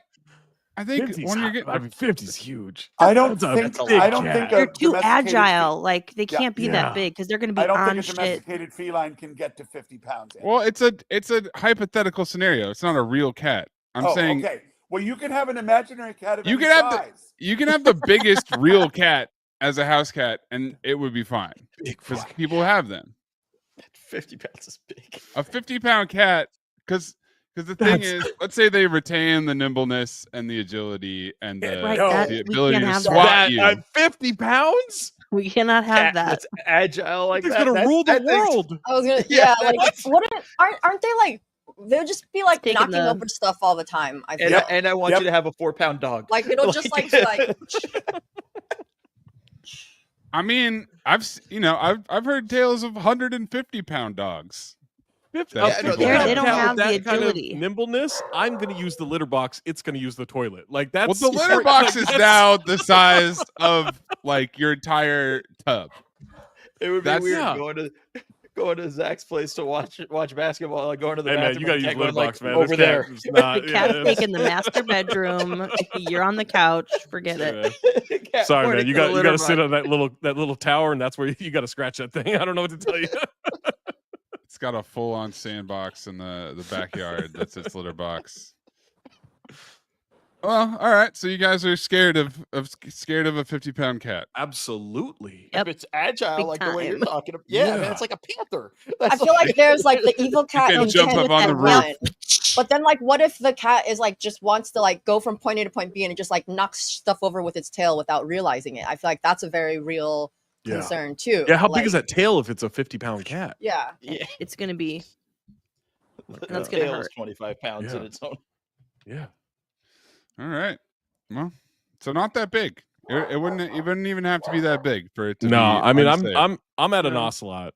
I think 50's when you're hot. getting I mean, 50's huge. I don't That's a think. big I don't cat. think They're a too domesticated agile. Like they Yeah. can't be Yeah. that big because they're going to be I don't on think a shit. domesticated feline can get to 50 pounds. well, it's a hypothetical scenario. It's not a real cat. I'm saying Okay. Well, you can have an imaginary cat of You any can have size. you can have the biggest real cat as a house cat, and it would be fine Big because fuck. people have them. 50 pounds is big. A 50-pound cat, because the thing is, let's say they retain the nimbleness and the agility and the, Right, No. that, the we ability can't to have swat that. you. At 50 pounds? We cannot have Cat that. that's agile like He's that. gonna rule the that thing's- world. I was gonna, Yeah, yeah, like aren't they like they'll just be like Taking knocking the- over stuff all the time. I feel And, Yep. and I want Yep. you to have a 4-pound dog. like it'll just like be like I mean, I've heard tales of 150-pound dogs. If Yeah, a no, 50 they pound don't cat with have the that kind of agility. nimbleness, I'm going to use the litter box. It's going to use the toilet. Like that's Well, the litter box is now the size of like your entire tub. It would be That's- weird yeah. going to Zach's place to watch basketball, like going to the Hey man, bathroom. you gotta and use cat litter going, box, like, man. This over cat there. is not- The cat's yeah, taking the master bedroom. You're on the couch. Forget it. yeah. Cat Sorry, pointing man. You to the got litter to sit box. on that little tower, and that's where you got to scratch that thing. I don't know what to tell you. It's got a full-on sandbox in the backyard. That's its litter box. Well, all right. So you guys are scared of a 50-pound cat. Absolutely. Yep. If it's agile, Big like the way you're time. talking about, yeah, man, Yeah. it's like a panther. I feel like there's like the evil cat can and jump up on the roof. But then like what if the cat is like just wants to like go from point A to point B and it just like knocks stuff over with its tail without realizing it? I feel like that's a very real Yeah. concern too. Yeah. How big Like, is that tail if it's a 50-pound cat? Yeah. Yeah, It's going to be. That's the gonna tail is hurt. 25 pounds in Yeah. its own. Yeah. All right. Well, so not that big. It wouldn't even have to be that big for it to No, be I mean unsafe. I'm at an No. ocelot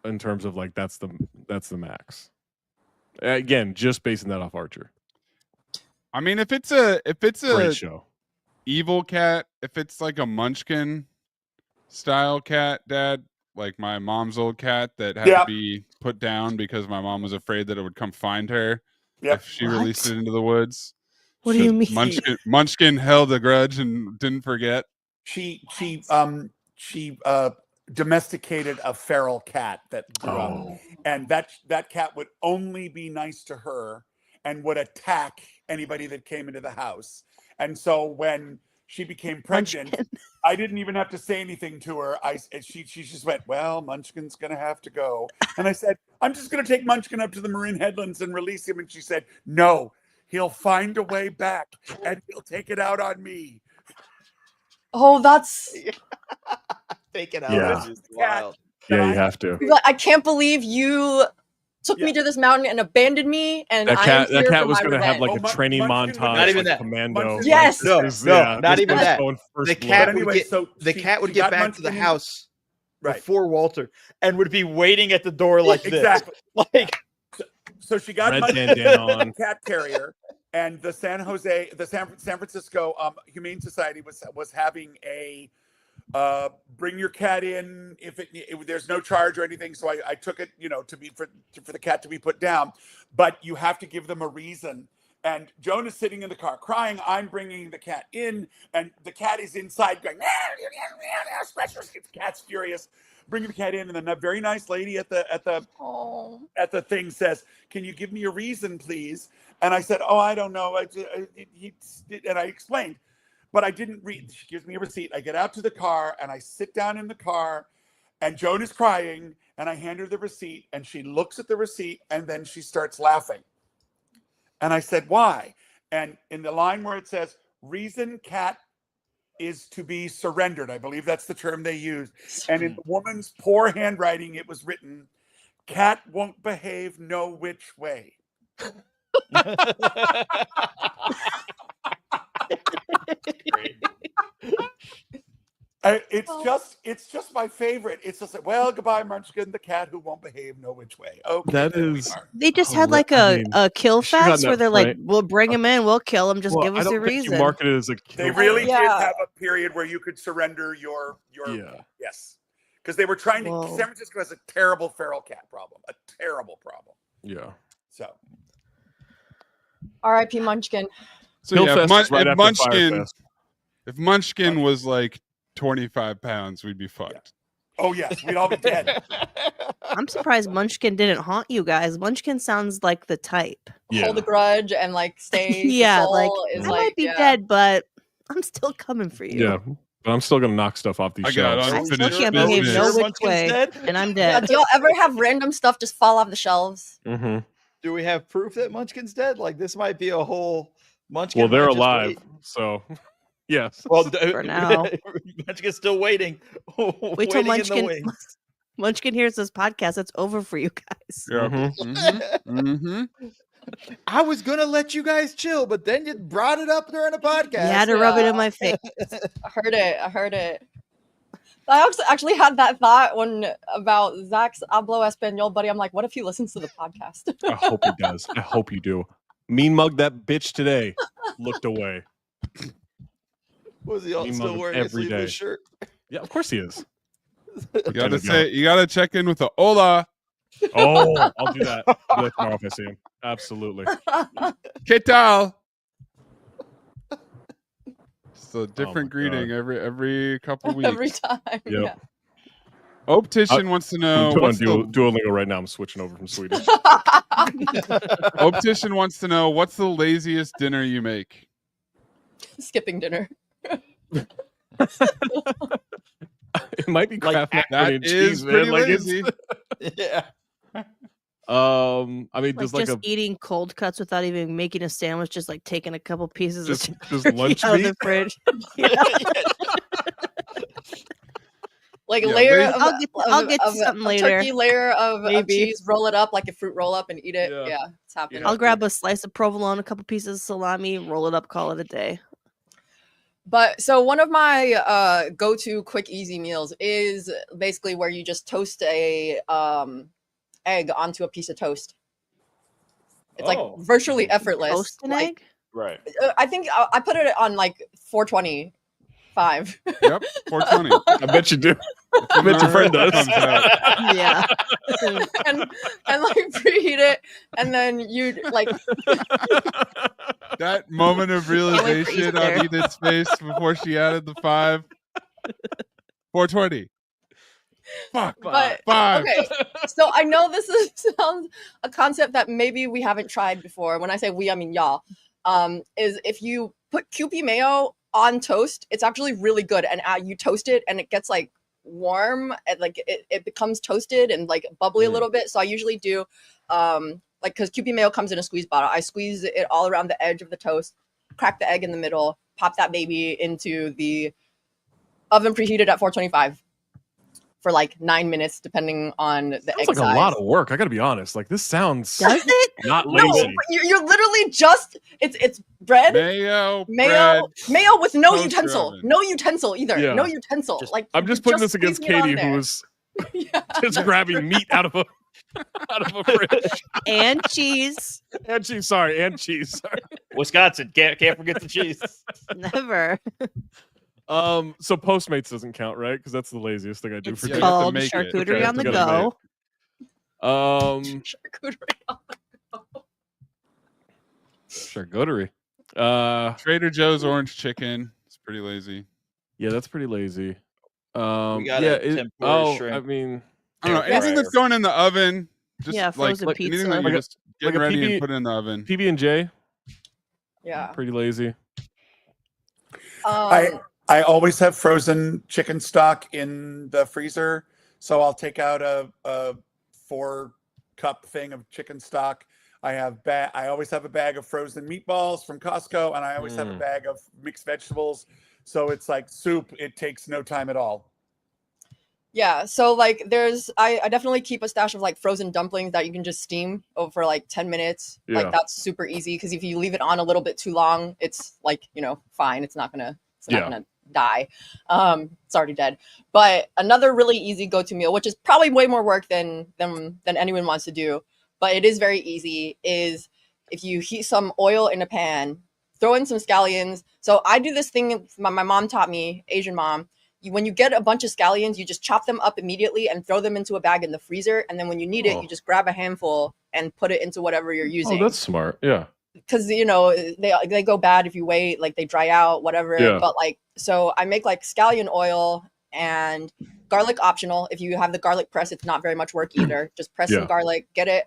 in terms of like that's the max. Again, just basing that off Archer. I mean, if it's a Great show. evil cat, if it's like a Munchkin style cat, Dad, like my mom's old cat that had Yeah. to be put down because my mom was afraid that it would come find her Yep. if she released it into the woods. What do you mean? Munchkin held a grudge and didn't forget. She domesticated a feral cat that grew up, and that cat would only be nice to her and would attack anybody that came into the house. And so when she became pregnant, Munchkin. I didn't even have to say anything to her. She just went, well, Munchkin's gonna have to go. And I said, I'm just gonna take Munchkin up to the Marin Headlands and release him. And she said, no, he'll find a way back and he'll take it out on me. Oh, that's Take it out. Yeah. It's just wild. Yeah, you have to. I can't believe you took me to this mountain and abandoned me and That I cat am here for was my gonna have revenge. like Oh, a training Munchkin would montage. Not even like that. Commando. Munchkin- Yes! No, this- no, yeah, not this even guy's that. going first The blood. cat But would anyway, get so the she- cat would she get got back to the Munchkin in- house Right. before Walter and would be waiting at the door like this. Exactly. Like So she got Red Munchkin bandana on. cat carrier, and the San Francisco Humane Society was having a bring your cat in if there's no charge or anything. So I took it, for the cat to be put down, but you have to give them a reason. And Joan is sitting in the car crying. I'm bringing the cat in, and the cat is inside going, the cat's furious. Bringing the cat in, and then a very nice lady at the thing says, "Can you give me a reason, please?" And I said, "Oh, I don't know." And I explained, but I didn't read. She gives me a receipt. I get out to the car and I sit down in the car, and Joan is crying, and I hand her the receipt, and she looks at the receipt, and then she starts laughing. And I said, "Why?" And in the line where it says, "Reason cat is to be surrendered," I believe that's the term they used. And in the woman's poor handwriting, it was written, "Cat won't behave no which way." It's just my favorite. It's just like, well, goodbye, Munchkin, the cat who won't behave no which way. Okay, That there we is- are. They just had Oh, like I mean, a kill should've gotten fest where that they're like, right. we'll bring him in, we'll kill him, just Well, give I us don't a think you reason. market it as a They kill really fest. did Yeah. have a period where you could surrender your Yeah. yes, because they were trying to. Whoa. San Francisco has a terrible feral cat problem, a terrible problem. Yeah. So R.I.P. Munchkin. So Hill yeah, Fest is right if after Munchkin, Firefest. if Munchkin was like 25 pounds, we'd be fucked. oh yes, we'd all be dead. I'm surprised Munchkin didn't haunt you guys. Munchkin sounds like the type. Yeah. Hold a grudge and like stay. Yeah, the soul like is I like, might be yeah. dead, but I'm still coming for you. Yeah. But I'm still gonna knock stuff off these I got shelves. I unfinished still can't behave business. no which Munchkin's way, dead? and I'm Yeah, dead. do y'all ever have random stuff just fall off the shelves? Mm-hmm. Do we have proof that Munchkin's dead? Like this might be a whole Munchkin. Well, they're might just alive, wait. so yes. Well, For now. Munchkin's still waiting. Wait till waiting in the Munchkin wings. Munchkin hears this podcast. It's over for you guys. Yeah. Mhm. Mm-hmm. I was gonna let you guys chill, but then you brought it up during a podcast. You had to rub it Yeah. in my face. I heard it. I actually had that thought when about Zach's Hablo Espanol buddy. I'm like, what if he listens to the podcast? I hope he does. I hope you do. Mean mug that bitch today. Looked away. Was he Me still mug wearing a every sleeveless day. shirt? Yeah, of course he is. You gotta check in with the hola. Oh, I'll do that. I'll do that tomorrow if I see him. Absolutely. ¿Qué tal? It's a different my greeting every couple weeks. Every time. Yep. Yeah. Optician wants to know I'm what's doing the, Duolingo right now. I'm switching over from Swedish. Optician wants to know what's the laziest dinner you make. Skipping dinner. It might be Like, Kraft macaroni That and is cheese, pretty man. Like lazy. Yeah. I mean, Like just just like a eating cold cuts without even making a sandwich, just like taking a couple pieces just of just turkey lunch out of meat. the fridge. Like Yeah, a layer lazy- of, I'll get to of something a later. turkey layer of Maybe. cheese, roll it up like a fruit roll up and eat it. Yeah. Yeah, it's happening. I'll grab a slice of provolone, a couple pieces of salami, roll it up, call it a day. But so one of my go-to quick easy meals is basically where you just toast a egg onto a piece of toast. It's like Oh. virtually effortless. Toast an Like, egg? Right. I think I put it on like 425. Yep, 420. I bet you do. I bet your friend does. Comes out. Yeah. and like preheat it, and then you like That moment of wait for realization Easter. on Edith's face before she added the 5. 420. Fuck. But 5. okay. So I know sounds a concept that maybe we haven't tried before. When I say we, I mean y'all. Is if you put Kewpie mayo on toast, it's actually really good, and you toast it, and it gets like warm, and like it becomes toasted and like bubbly a little bit. So I usually do like because Kewpie mayo comes in a squeeze bottle, I squeeze it all around the edge of the toast, crack the egg in the middle, pop that baby into the oven preheated at 425 for like 9 minutes, depending on the egg It's like size. a lot of work. I gotta be honest. Like this sounds Does it? not No, lazy. but you're literally just it's bread, Mayo, mayo with no toaster utensil, oven. no utensil either, Yeah. no utensil. Like I'm just you're putting this against squeezing it on Katie, who there. was Yeah. just grabbing meat out of a fridge. And cheese. And cheese, sorry, and cheese. Sorry. Wisconsin. Can't forget the cheese. Never. So Postmates doesn't count, right? Because that's the laziest thing I do It's for you have dinner. to called make it. charcuterie Okay, on the we gotta go. make Charcuterie. Charcuterie. Trader Joe's orange chicken. It's pretty lazy. Yeah, that's pretty lazy. We got yeah, a tempura I shrimp. mean, I don't know. Air Anything that's fryer. going in the oven. Just Yeah, like frozen anything pizza. that Like you a- just get like a ready PB and put in the oven. PB&J, Yeah. pretty lazy. Um, I always have frozen chicken stock in the freezer, so I'll take out a 4-cup thing of chicken stock. I always have a bag of frozen meatballs from Costco, and I always have a bag of mixed vegetables. So it's like soup. It takes no time at all. Yeah, so like I definitely keep a stash of like frozen dumplings that you can just steam over like 10 minutes. Yeah. Like that's super easy because if you leave it on a little bit too long, it's like, fine. It's not gonna die. It's already dead. But another really easy go-to meal, which is probably way more work than anyone wants to do, but it is very easy, is if you heat some oil in a pan, throw in some scallions. So I do this thing my mom taught me, Asian mom. When you get a bunch of scallions, you just chop them up immediately and throw them into a bag in the freezer. And then when you need it, you just grab a handful and put it into whatever you're using. Oh, that's smart. Yeah. Because, you know, they go bad if you wait, like they dry out, whatever. Yeah. But like, so I make like scallion oil and garlic optional. If you have the garlic press, it's not very much work either. Just press some garlic, get it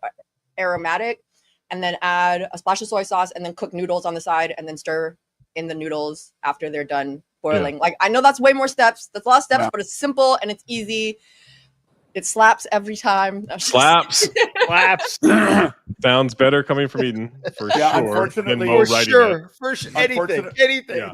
aromatic, and then add a splash of soy sauce and then cook noodles on the side and then stir in the noodles after they're done boiling. Yeah. Like, I know that's way more steps. That's a lot of steps, but it's simple and it's easy. It slaps every time. Slaps. Slaps. Sounds better coming from Eden for sure. Unfortunately, anything. Yeah.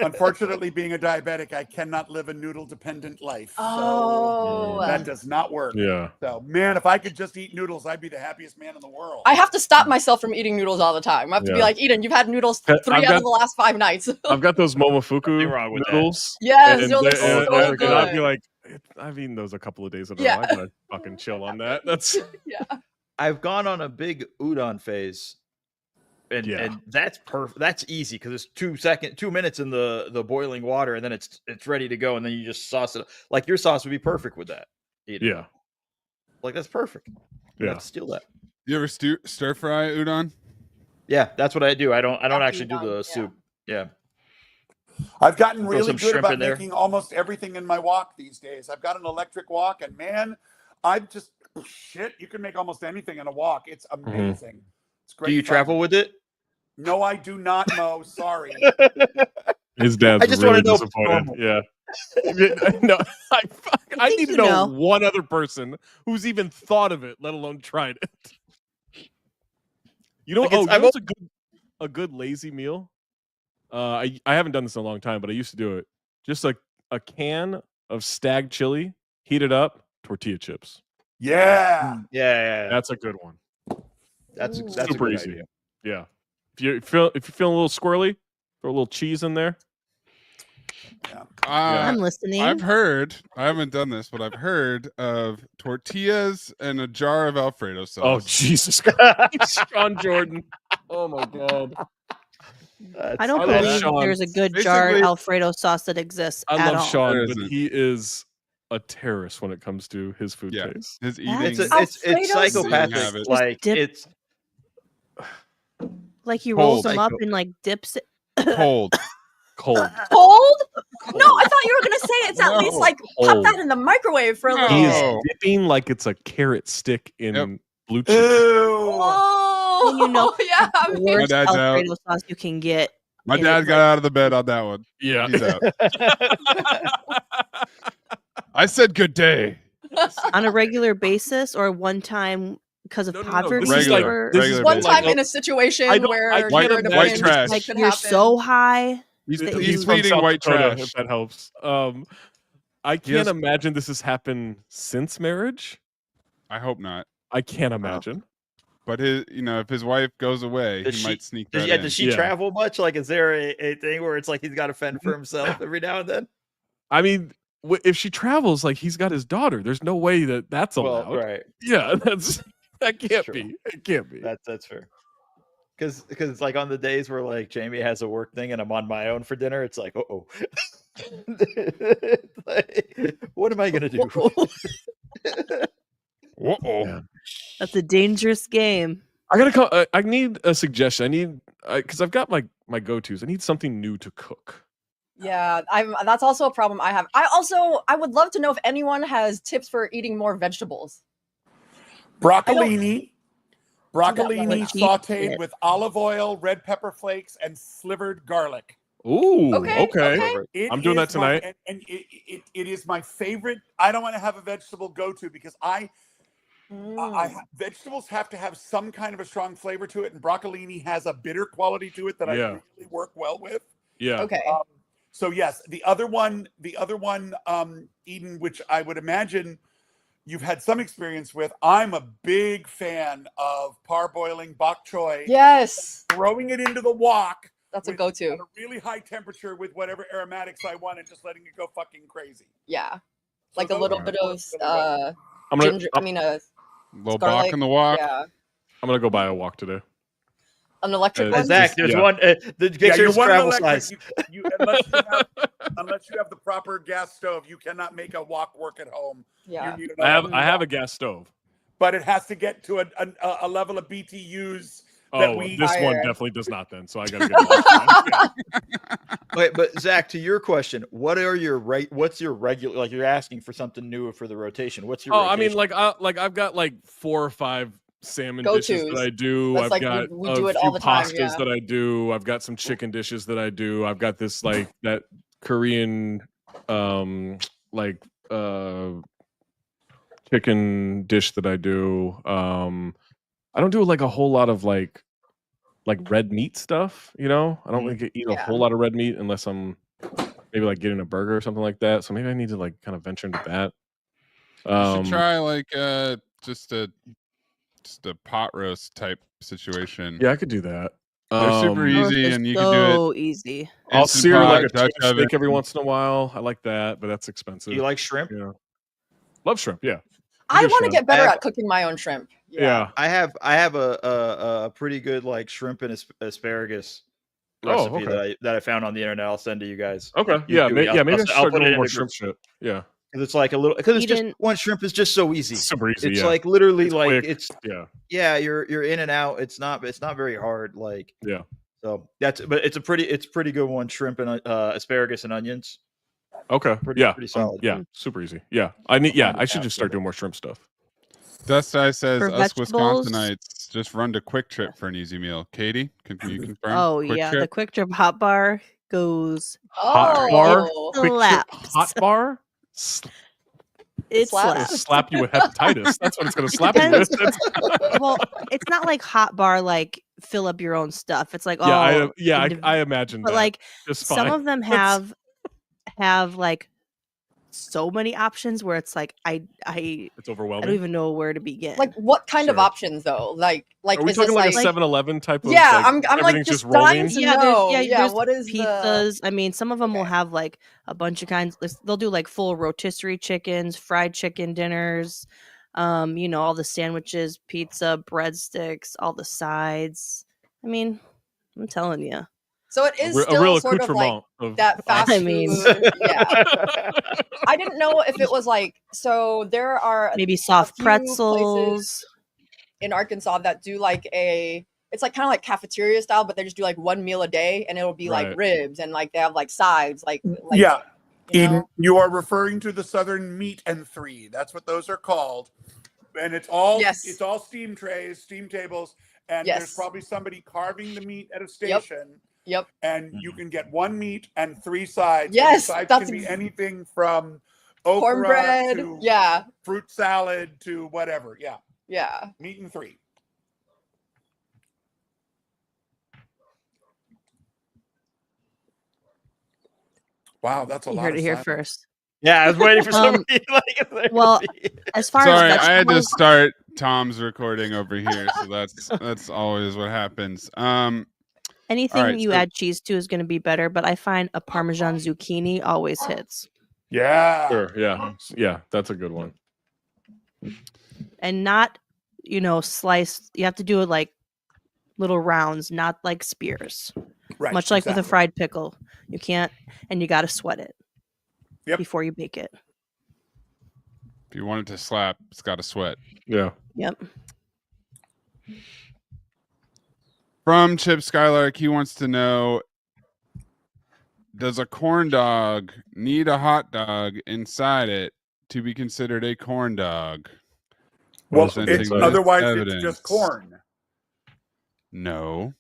Unfortunately, being a diabetic, I cannot live a noodle-dependent life. Oh. So that does not work. Yeah. So, man, if I could just eat noodles, I'd be the happiest man in the world. I have to stop myself from eating noodles all the time. I have to be like, Eden, you've had noodles 3 out of the last 5 nights. I've got those Momofuku wrong with noodles. Yes, and those are so and good. I'd be like, I've eaten those a couple of days in a row. I gotta fucking chill on that. That's I've gone on a big udon phase, and that's perfect. That's easy because it's 2 minutes in the boiling water, and then it's ready to go, and then you just sauce it. Like your sauce would be perfect with that. Eden. Yeah, like that's perfect. Yeah, steal that. You ever stir fry udon? Yeah, that's what I do. I don't actually do the soup. Yeah. I've gotten really good about there. making almost everything in my wok these days. I've got an electric wok, and man, you can make almost anything in a wok. It's amazing. It's great. Do you travel with it? No, I do not, Mo. Sorry. His dad's I just really want to disappointed. know. Yeah. No, I need to know know. one other person who's even thought of it, let alone tried it. You know, what's a good lazy meal? I haven't done this in a long time, but I used to do it. Just like a can of Stag chili, heat it up, tortilla chips. Yeah. Yeah. That's a good one. That's super a good easy. idea. Yeah. If you're feeling a little squirrely, throw a little cheese in there. Yeah. I'm listening. I've heard, I haven't done this, but I've heard of tortillas and a jar of Alfredo sauce. Oh, Jesus Christ. Sean Jordan. Oh, my God. I don't love believe Sean. there's a good jar of Alfredo sauce that exists I at love all. Sean, but he is a terrorist when it comes to his food taste. His eating. It's psychopathic. Habit. Like it's like he rolls Cold. them up and like dips it. Cold. Cold? No, I thought you were gonna say it's at least like pop that in the microwave for a little He's bit. dipping like it's a carrot stick in blue cheese. Whoa! And you know, yeah, I the mean, worst dad's Alfredo sauce you can get. My And dad it's got out of the bed on that one. Yeah. He's out. I said good day. on a regular basis or one time because of poverty. This is like- or this is one like- time in a situation where can't you're in a white pinch, trash. like could you're happen. so high. He's from feeding South white Dakota, trash. if that helps. I can't imagine this has happened since marriage. I hope not. I can't imagine. But if his wife goes away, he might sneak that in. Does she travel much? Like, is there a thing where it's like he's got to fend for himself every now and then? I mean, if she travels, like he's got his daughter. There's no way that's allowed. Well, right. Yeah, that can't be. It can't be. That's fair. Because like on the days where like Jamie has a work thing and I'm on my own for dinner, it's like, like, what am I gonna do? Yeah. That's a dangerous game. I need a suggestion. I need because I've got my go-tos. I need something new to cook. Yeah, that's also a problem I have. I would love to know if anyone has tips for eating more vegetables. Broccolini Like sauteed with olive oil, red pepper flakes, and slivered garlic. Ooh, Okay. I'm doing that tonight. And it is my favorite. I don't want to have a vegetable go-to because vegetables have to have some kind of a strong flavor to it, and broccolini has a bitter quality to it that I really work well with. Yeah. Okay. So yes, the other one, Eden, which I would imagine you've had some experience with. I'm a big fan of parboiling bok choy. Yes. Throwing it into the wok That's a with- go-to. at a really high temperature with whatever aromatics I want and just letting it go fucking crazy. Yeah, So like a those little are bit really of well. I'm gonna ginger. I mean, a Little garlic. balk in the walk. Yeah, I'm gonna go buy a wok today. an electric Uh, one. Zach, there's Yeah. one. The picture you is want an travel electric. size. You unless you have the proper gas stove, you cannot make a wok work at home. Yeah. You need I have another a wok. gas stove. But it has to get to a level of BTUs that we. This one Fire. definitely does not. Then, so I gotta get it. Yeah. Wait, but Zach, to your question, what's your regular? Like you're asking for something new for the rotation. What's your? Oh, I mean, rotation? I've got like 4 or 5 salmon Go-tos. dishes that I do. That's I've like got we a do it few all the time, pastas yeah. that I do. I've got some chicken dishes that I do. I've got this like that Korean like chicken dish that I do. I don't do like a whole lot of like red meat stuff, you know? I don't really eat a Yeah. whole lot of red meat unless I'm maybe like getting a burger or something like that. So maybe I need to like kind of venture into that. You should try like just a pot roast type situation. Yeah, I could do that. They're super Roast easy, is and you can do it. so easy. I'll Instant sear like pot, a Dutch chicken steak oven. every once in a while. I like that, but that's expensive. Do you like shrimp? Yeah. Love shrimp, yeah. I Good want to shrimp. get better I have- at cooking my own shrimp. Yeah. I have a pretty good like shrimp and asparagus recipe okay. that I found on the internet. I'll send to you guys. Okay. You Yeah, do maybe it. I'll I should start put doing it more in the shrimp group. shit. Yeah. Because it's like a little. Because it's just Eden- one shrimp is just so easy. Super easy. It's yeah. like literally It's like quick. yeah. You're in and out. It's not very hard. Like Yeah. So but it's pretty good one. Shrimp and asparagus and onions. Okay. Pretty solid. Yeah. Super easy. Yeah. I should just start doing more shrimp stuff. Dust Eye says For us vegetables- Wisconsinites just run to Quick Trip for an easy meal. Katie, can you confirm? Oh Quick yeah, Trip? the Quick Trip hot bar goes. Hot bar? Oh. Quick trip Slaps. hot bar? It Slaps. It'll slaps. slap you with hepatitis. That's what it's going to slap you with. depends. Well, it's not like hot bar like fill up your own stuff. It's like I imagine but that. like Just some fine. of them have like so many options where it's like I It's overwhelming. don't even know where to begin. Like what kind of Sure. options though? Like Are we is talking this like a 7-Eleven type of? Yeah, like, I'm like everything's just just rolling. dying to yeah, know. there's What is the pizzas. I mean, some of them will Okay. have like a bunch of kinds. They'll do like full rotisserie chickens, fried chicken dinners, all the sandwiches, pizza, breadsticks, all the sides. I mean, I'm telling you. So it is a still real sort of like accoutrement of that fast I mean- food. Yeah. I didn't know if it was like so there are Maybe soft few pretzels. in Arkansas that do like it's like kind of like cafeteria style, but they just do like one meal a day and it'll be like Right. ribs and like they have like sides like Yeah. you Eden, know? you are referring to the Southern Meat and 3. That's what those are called. And it's all steam trays, steam tables, and there's Yes. probably somebody carving the meat at a station. Yep. And you can get one meat and 3 sides. And the Yes, sides that's can be anything from okra Cornbread. to Yeah. fruit salad to whatever. Yeah. Yeah. Meat and 3. Wow, that's a You lot heard of it here silence. first. Yeah, I was waiting for Um, somebody like well, as far Sorry, as I had to vegetables, start Tom's recording over here, so that's always what happens. anything right, you so- add cheese to is going to be better, but I find a Parmesan zucchini always hits. Yeah. Sure. Yeah. That's a good one. And not, sliced. You have to do it like little rounds, not like spears. Right. Much like with a exactly. fried pickle. You can't, and you got to sweat it before you bake it. If you want it to slap, it's got to sweat. Yeah. Yep. From Chip Skylark, he wants to know: does a corn dog need a hot dog inside it to be considered a corn dog? Well, Presenting it's, with otherwise it's evidence. just corn. No.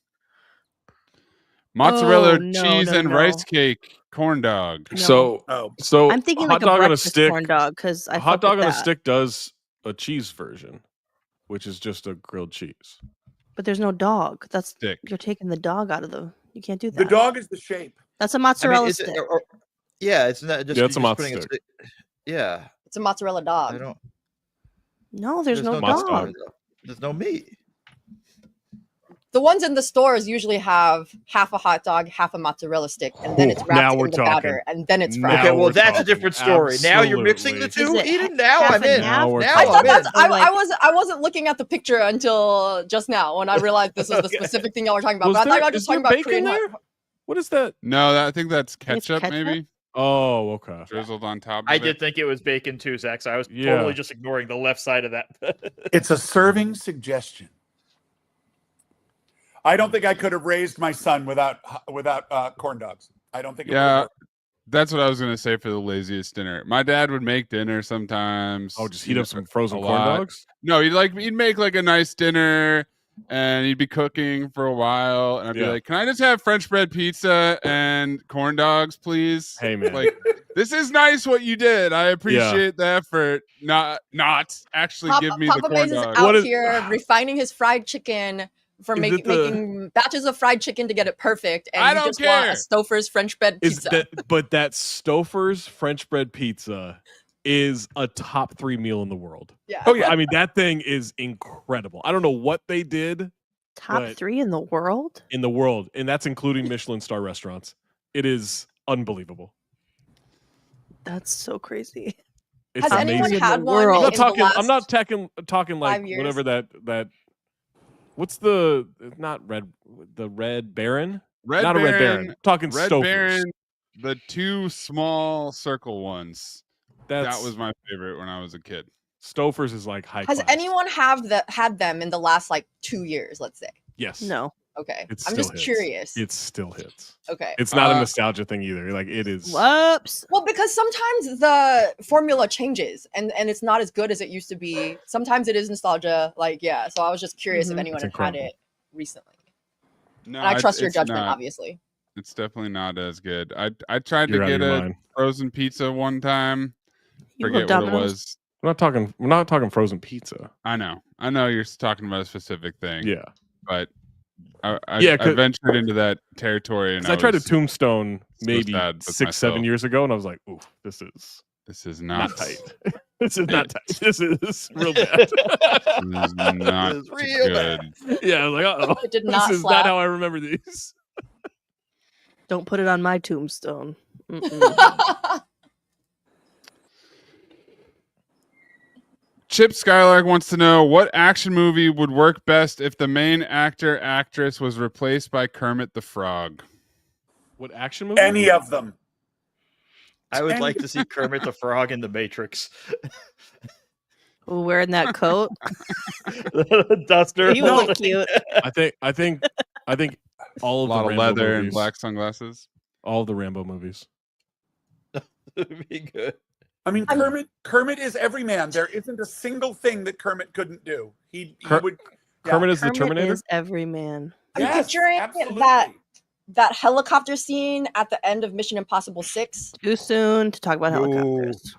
Mozzarella, Oh, no, cheese, no, and no. rice cake corn dog. So Oh, so I'm thinking hot like a dog on a breakfast stick. corn dog because I A hot fuck with dog on a that. stick does a cheese version, which is just a grilled cheese. But there's no dog. That's Stick. you're taking the dog out of the. You can't do that. the dog is the shape. That's a mozzarella it's, stick. yeah, it's not just. Yeah, it's a you're just mozz putting stick. Yeah, It's a mozzarella I dog. don't. No, there's no Mozz dog. dog. There's no meat. The ones in the stores usually have half a hot dog, half a mozzarella stick, and then it's Now wrapped we're in the talking. batter, and then it's Now fried. Okay, well, we're that's a talking. different story. Now you're mixing the two, Is it Eden. Now half I'm and in. half? Now we're Now I talking. thought I'm in. that's Or like- I wasn't looking at the picture until just now when I realized this was the specific thing y'all were talking about. Was But I thought there- y'all were is just talking there about bacon Korean hot. there? What is that? No, I think that's think it's ketchup, ketchup? maybe Oh, okay. drizzled on top. I of did it. think it was bacon too, Zach. So I was Yeah. totally just ignoring the left side of that. It's a serving suggestion. I don't think I could have raised my son without corn dogs. I don't think. It would have Yeah, worked. that's what I was gonna say for the laziest dinner. My dad would make dinner sometimes. Oh, just you heat know, up some frozen a corn lot. dogs. No, he'd make like a nice dinner, and he'd be cooking for a while, and I'd be Yeah. like, "Can I just have French bread pizza and corn dogs, please?" Hey, man. Like, this is nice what you did. I appreciate the effort. Not actually give me the Papa corn Maze is dog. out What is- here refining his fried chicken for Is it the- making batches of fried chicken to get it perfect, and I you don't just want care. a Stouffer's French bread Is pizza. that Stouffer's French bread pizza is a top 3 meal in the world. Yeah. Oh yeah. I mean, that thing is incredible. I don't know what they did Top But- 3 in the world? in the world, and that's including Michelin star restaurants. It is unbelievable. That's so crazy. It's Has anyone amazing. had In the one? world. I'm not in the talking. I'm last not talking like 5 years? whatever that. What's the not red? The Red Baron? Red not a Red Baron. Baron. Talking Red Stouffer's. Baron, the two small circle ones. That's, That was my favorite when I was a kid. Stouffer's is like high Has class. anyone had them in the last like 2 years? Let's say. Yes. No. Okay. It I'm still just hits. curious. It still hits. Okay. It's not a Uh, nostalgia thing either. Like it is. Whoops. Well, because sometimes the formula changes and it's not as good as it used to be. Sometimes it is nostalgia. Like, yeah. So I was just curious if Mhm. anyone It's had had incredible. it recently. No, And I trust your it's judgment, not. obviously. It's definitely not as good. I tried You're to out of get your a mind. frozen pizza one time. You Forget love what it Domino's? was. We're not talking frozen pizza. I know you're talking about a specific thing. Yeah. But I Yeah, I ventured into that territory, and Because I tried a was- Tombstone so maybe sad with 6-7 myself. years ago, and I was like, "Ooh, this is This is not not tight. This is not tight. This is real bad." This is not This is real good. Yeah, I was like, "Uh-oh, It did this not is slap. not how I remember these." Don't put it on my tombstone. Mm-mm. Chip Skylark wants to know what action movie would work best if the main actress was replaced by Kermit the Frog. What action movie? Any of them. I would like to see Kermit the Frog in the Matrix. Ooh, wearing that coat. Duster. You look cute. I think all A of lot the of Rambo leather movies, and black sunglasses. all of the Rambo movies. It'd be good. I mean, Kermit is every man. There isn't a single thing that Kermit couldn't do. He Ker- would. Yeah. Kermit is the Kermit Terminator. is every man. I'm Yes, picturing absolutely. that helicopter scene at the end of Mission Impossible 6. Too soon to talk about No. helicopters.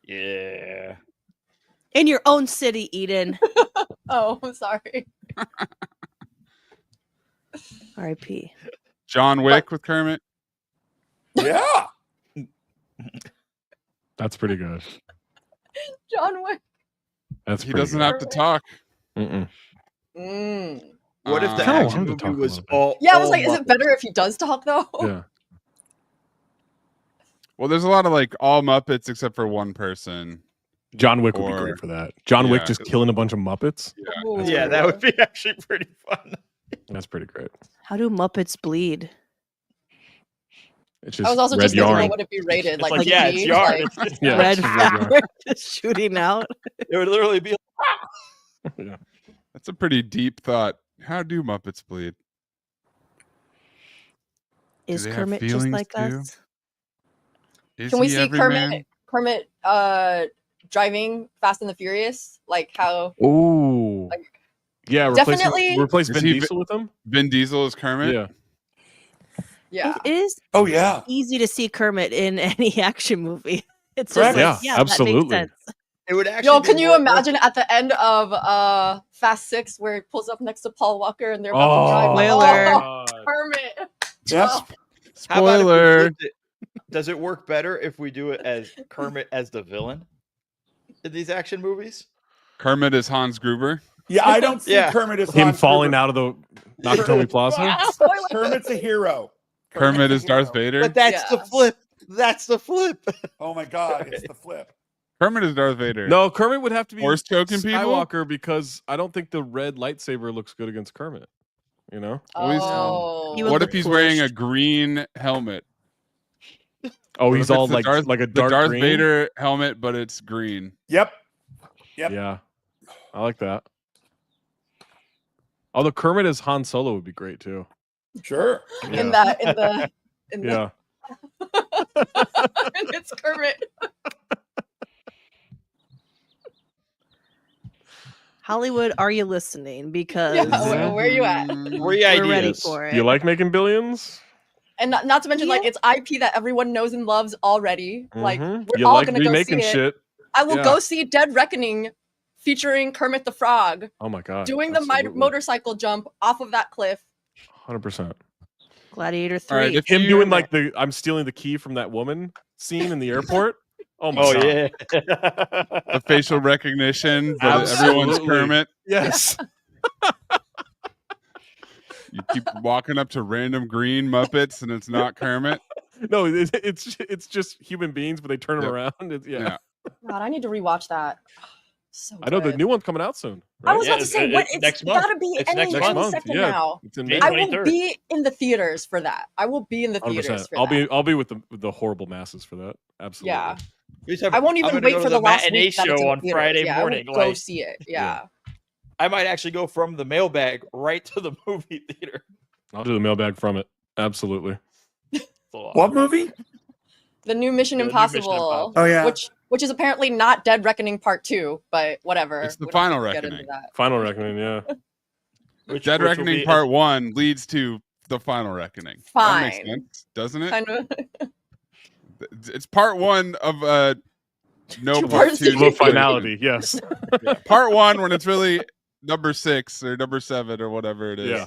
Yeah. In your own city, Eden. Oh, I'm sorry. R.I.P. John Wick with Kermit. Yeah. That's pretty good. John Wick. That's He pretty doesn't good. have to talk. Mm-mm. Mm. What if the Kinda action wanted to talk movie a was little bit. all? Yeah, I was all like, is it Muppets? better if he does talk though? Yeah. Well, there's a lot of like all Muppets except for one person. John Wick would be Or- great for that. John Wick yeah. just killing a bunch of Muppets. Ooh. Yeah, that would be actually pretty fun. That's pretty great. How do Muppets bleed? It's I just was also red just thinking, yarn. what would it be rated? It's Like, like, yeah, it's PG? yarn. Like, It's just- Yeah, Red it's just red yarn. fabric just shooting out. It would literally be. Yeah. That's a pretty deep thought. How do Muppets bleed? Is they have Kermit just feelings like too? us? Is can we he see every Kermit man? driving Fast and the Furious? Like how Ooh. Like, Yeah, definitely- replace Is Vin he Diesel with him. Vin Diesel is Kermit. Yeah. yeah. It is Oh yeah. easy to see Kermit in any action movie. It's Correct. just like, Yeah, yeah, absolutely. That makes sense. It would actually. Yo, be can you more- imagine at the end of Fast 6 where he pulls up next to Paul Walker and they're about Oh, to drive? Spoiler. Oh, Kermit. Yep. Oh, How about if we Spoiler. flipped it? Does it work better if we do it as Kermit as the villain in these action movies? Kermit is Hans Gruber. Yeah, I don't see Yeah. Kermit as Him Hans falling Gruber. out of the Nakatomi Plaza. Yeah, spoiler. Kermit's a hero. Kermit Kermit's is a Darth hero. Vader. But that's the Yeah. flip. That's the flip. Oh my God, it's the flip. Kermit is Darth Vader. No, Kermit would have to be Horse choking people? Skywalker because I don't think the red lightsaber looks good against Kermit. You know? Oh. He would What look if he's wearing a foolish. green helmet? Oh, What he's if all it's the like a the dark Darth green? Vader helmet, but it's green. Yep. Yeah, I like that. Although Kermit as Han Solo would be great too. Sure. In Yeah. the Yeah. it's Kermit. Hollywood, are you listening? Because Yeah, where are you at? Three we're ready ideas. for it. Do you like making billions? And not to mention, like, Yeah. it's IP that everyone knows and loves already. Like, Mhm. we're You all like gonna go see remaking it. shit. I will Yeah. go see Dead Reckoning featuring Kermit the Frog Oh my god. doing the motorcycle jump off of that cliff. 100%. Gladiator 3. All right, if Him you- doing like the I'm stealing the key from that woman scene in the airport. Oh my Oh god. yeah. the facial recognition, but everyone's Absolutely. Kermit. Yes. You keep walking up to random green Muppets, and it's not Kermit. No, it's just human beings, but they turn them Yep. around. Yeah. Yeah. God, I need to rewatch that. So I know the good. new one's coming out soon. I Right? was about to say, what? It's next month. gotta be It's any next month. second Yeah. now. It's in May May. I will 23rd. be in the theaters for that. I will be in the theaters 100%. for I'll that. be with the horrible masses for that. Absolutely. Yeah. I I won't even wait for the last matinee week that it's show in on theaters. Friday Yeah, morning. I will go Like, see it. Yeah. I might actually go from the mailbag right to the movie theater. I'll do the mailbag from it. Absolutely. What movie? The new Mission The new Mission Impossible. Oh yeah. Which is apparently not Dead Reckoning Part 2, but whatever. It's the We don't final need to get reckoning. into that. Final reckoning, yeah. Dead will Reckoning be- Part 1 leads to the final reckoning. That makes Fine. sense, doesn't it? Kind of. It's part 1 of no Two part parts. 2. The finality, yes. Part 1 when it's really number 6 or number 7 or whatever it is. Yeah.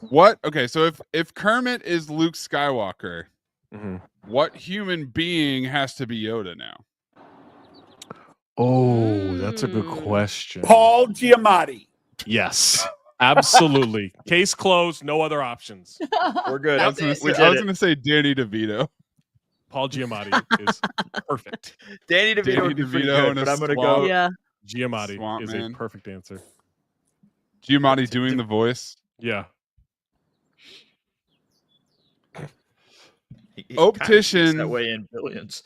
What? Okay, so if Kermit is Luke Skywalker, Mhm. what human being has to be Yoda now? Oh, that's a good Mm. question. Paul Giamatti. Yes. Absolutely. Case closed, no other options. We're good. That's I it. was We going did it. to say Danny DeVito. Paul Giamatti is perfect. Danny DeVito Danny would be pretty DeVito good, and a but I'm gonna swamp. go. Yeah. Giamatti Swamp is Man. a perfect answer. Giamatti doing the voice. Yeah. He kinda Optician. thinks that way in Billions.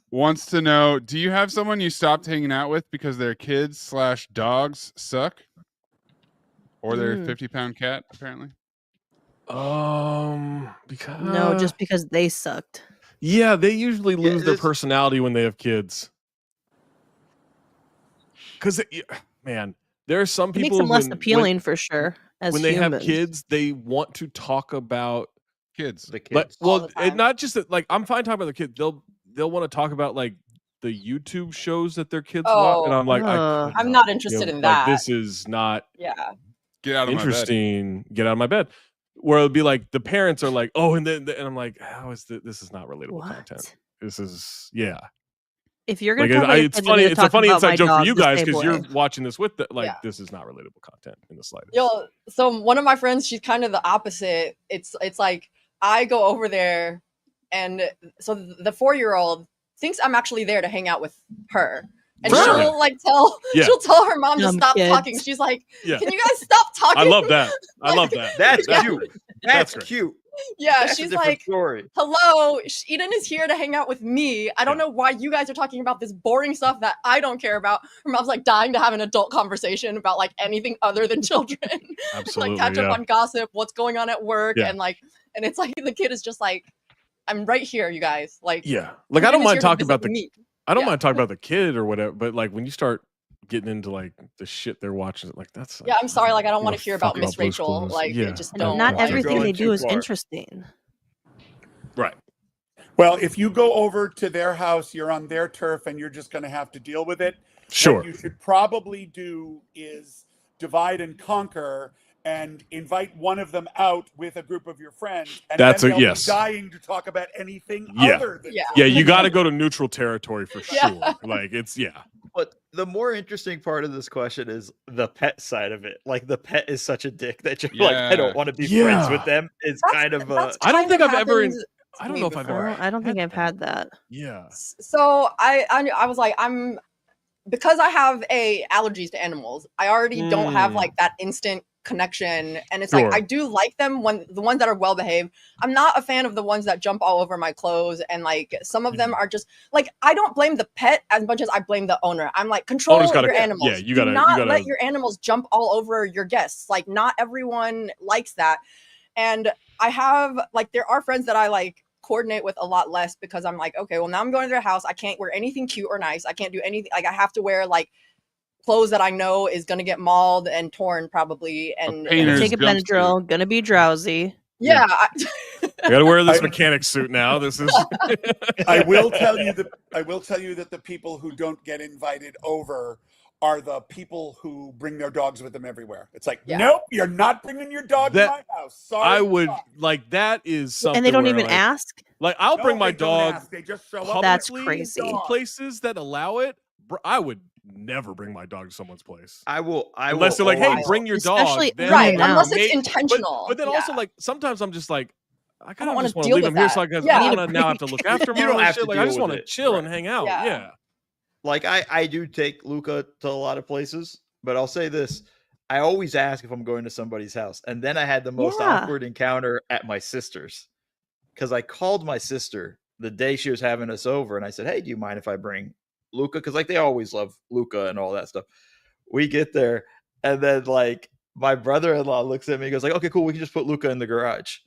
Wants to know, do you have someone you stopped hanging out with because their kids/dogs suck? Or their Mm. 50-pound cat, apparently? Because No, just because they sucked. yeah, they usually Yeah, lose their this- personality when they have kids. Because man, there are some It makes people them less when- appealing for sure. As when they have humans. kids, they want to talk about Kids. The like kids. All well, the time. not just that. Like I'm fine talking about the kids. They'll want to talk about like the YouTube shows that their kids watch, and Oh. I'm like, Uh, I could I'm not interested in like, that. This is not Yeah. Get out of my bed. interesting. Get out of my bed. Where it'll be like the parents are like, oh, and then and I'm like, how is this is not relatable content. What? This is yeah. If you're gonna Like talk about your it's kids, funny. you need to It's a talk funny about inside my joke for dog, you the guys stay because boy. you're watching this with the like. Yeah. This is not relatable content in the slightest. Yo, so one of my friends, she's kind of the opposite. It's like I go over there, and so the 4-year-old thinks I'm actually there to hang out with her, and Sure. she'll like tell Yeah. she'll tell her mom to Dumb stop kids. talking. She's like, Yeah. "Can you guys stop talking?" I love that. I love that. That's Yeah. cute. That's That's great. cute. Yeah, That's a she's different like, story. "Hello, Eden is here to hang out with me. I don't Yeah. know why you guys are talking about this boring stuff that I don't care about." Her mom's like dying to have an adult conversation about like anything other than children. Absolutely. Like catch yeah. up on gossip, what's going on at work, Yeah. and it's like the kid is just like, "I'm right here, you guys." Like, Yeah. Like I Eden don't is mind here to talking visit about the me. I don't Yeah. mind talking about the kid or whatever, but like when you start getting into like the shit they're watching, like that's like, Yeah, I'm sorry, like I don't give want a to hear about fuck Miss Blue's Rachel. Clues. Like, yeah. I just And don't. not like, everything going they too do is far. interesting. Right. Well, if you go over to their house, you're on their turf, and you're just going to have to deal with it. Sure. What you should probably do is divide and conquer, and invite one of them out with a group of your friends. And That's then a- they'll be yes. dying to talk about anything Yeah. other than Yeah. Yeah, you got to go to neutral territory for Yeah. sure. Like it's yeah. But the more interesting part of this question is the pet side of it. Like the pet is such a dick that you're like, I don't Yeah. want to be friends Yeah. with them. It's kind of I don't think I've ever. happened I to don't me know if I've before. ever. I don't think I've had that. Yeah. So I was like, because I have allergies to animals. I already don't have like that instant connection, and it's like I do like them when the ones that are well behaved. I'm not a fan of the ones that jump all over my clothes, and like some of them are just like, I don't blame the pet as much as I blame the owner. I'm like, control your animals. Yeah, you Do gotta not let your animals jump all over your guests. Like not everyone likes that. And I have like, there are friends that I like coordinate with a lot less, because I'm like, okay, well now I'm going to their house. I can't wear anything cute or nice. I can't do anything. Like I have to wear like clothes that I know is going to get mauled and torn probably. And painter's Take a Benadryl, gonna be drowsy. yeah. I gotta wear this mechanic suit now. This is. I will tell you that the people who don't get invited over are the people who bring their dogs with them everywhere. It's like, nope, you're not bringing your dog to my house. Sorry. I would like that is something. And they don't where, even like, ask. Like I'll bring my they don't dog. ask. They just show up. That's publicly crazy. in places that allow it. I would never bring my dog to someone's place. I will Unless they're like, hey, bring your Especially dog. Then right, now. unless it's intentional. But then also like sometimes I'm just like, I kind of wanna just want to deal leave with him here, that. so I guess Yeah. I don't want to now have to look after him. You don't have shit. to Like I deal just with want to it. chill Right. and hang out. Yeah. Yeah. like I do take Luca to a lot of places, but I'll say this. I always ask if I'm going to somebody's house. And then I had the most awkward encounter at my sister's, because I called my sister the day she was having us over, and I said, hey, do you mind if I bring Luca? Because like they always love Luca and all that stuff. We get there, and then like my brother-in-law looks at me and goes like, okay, cool, we can just put Luca in the garage.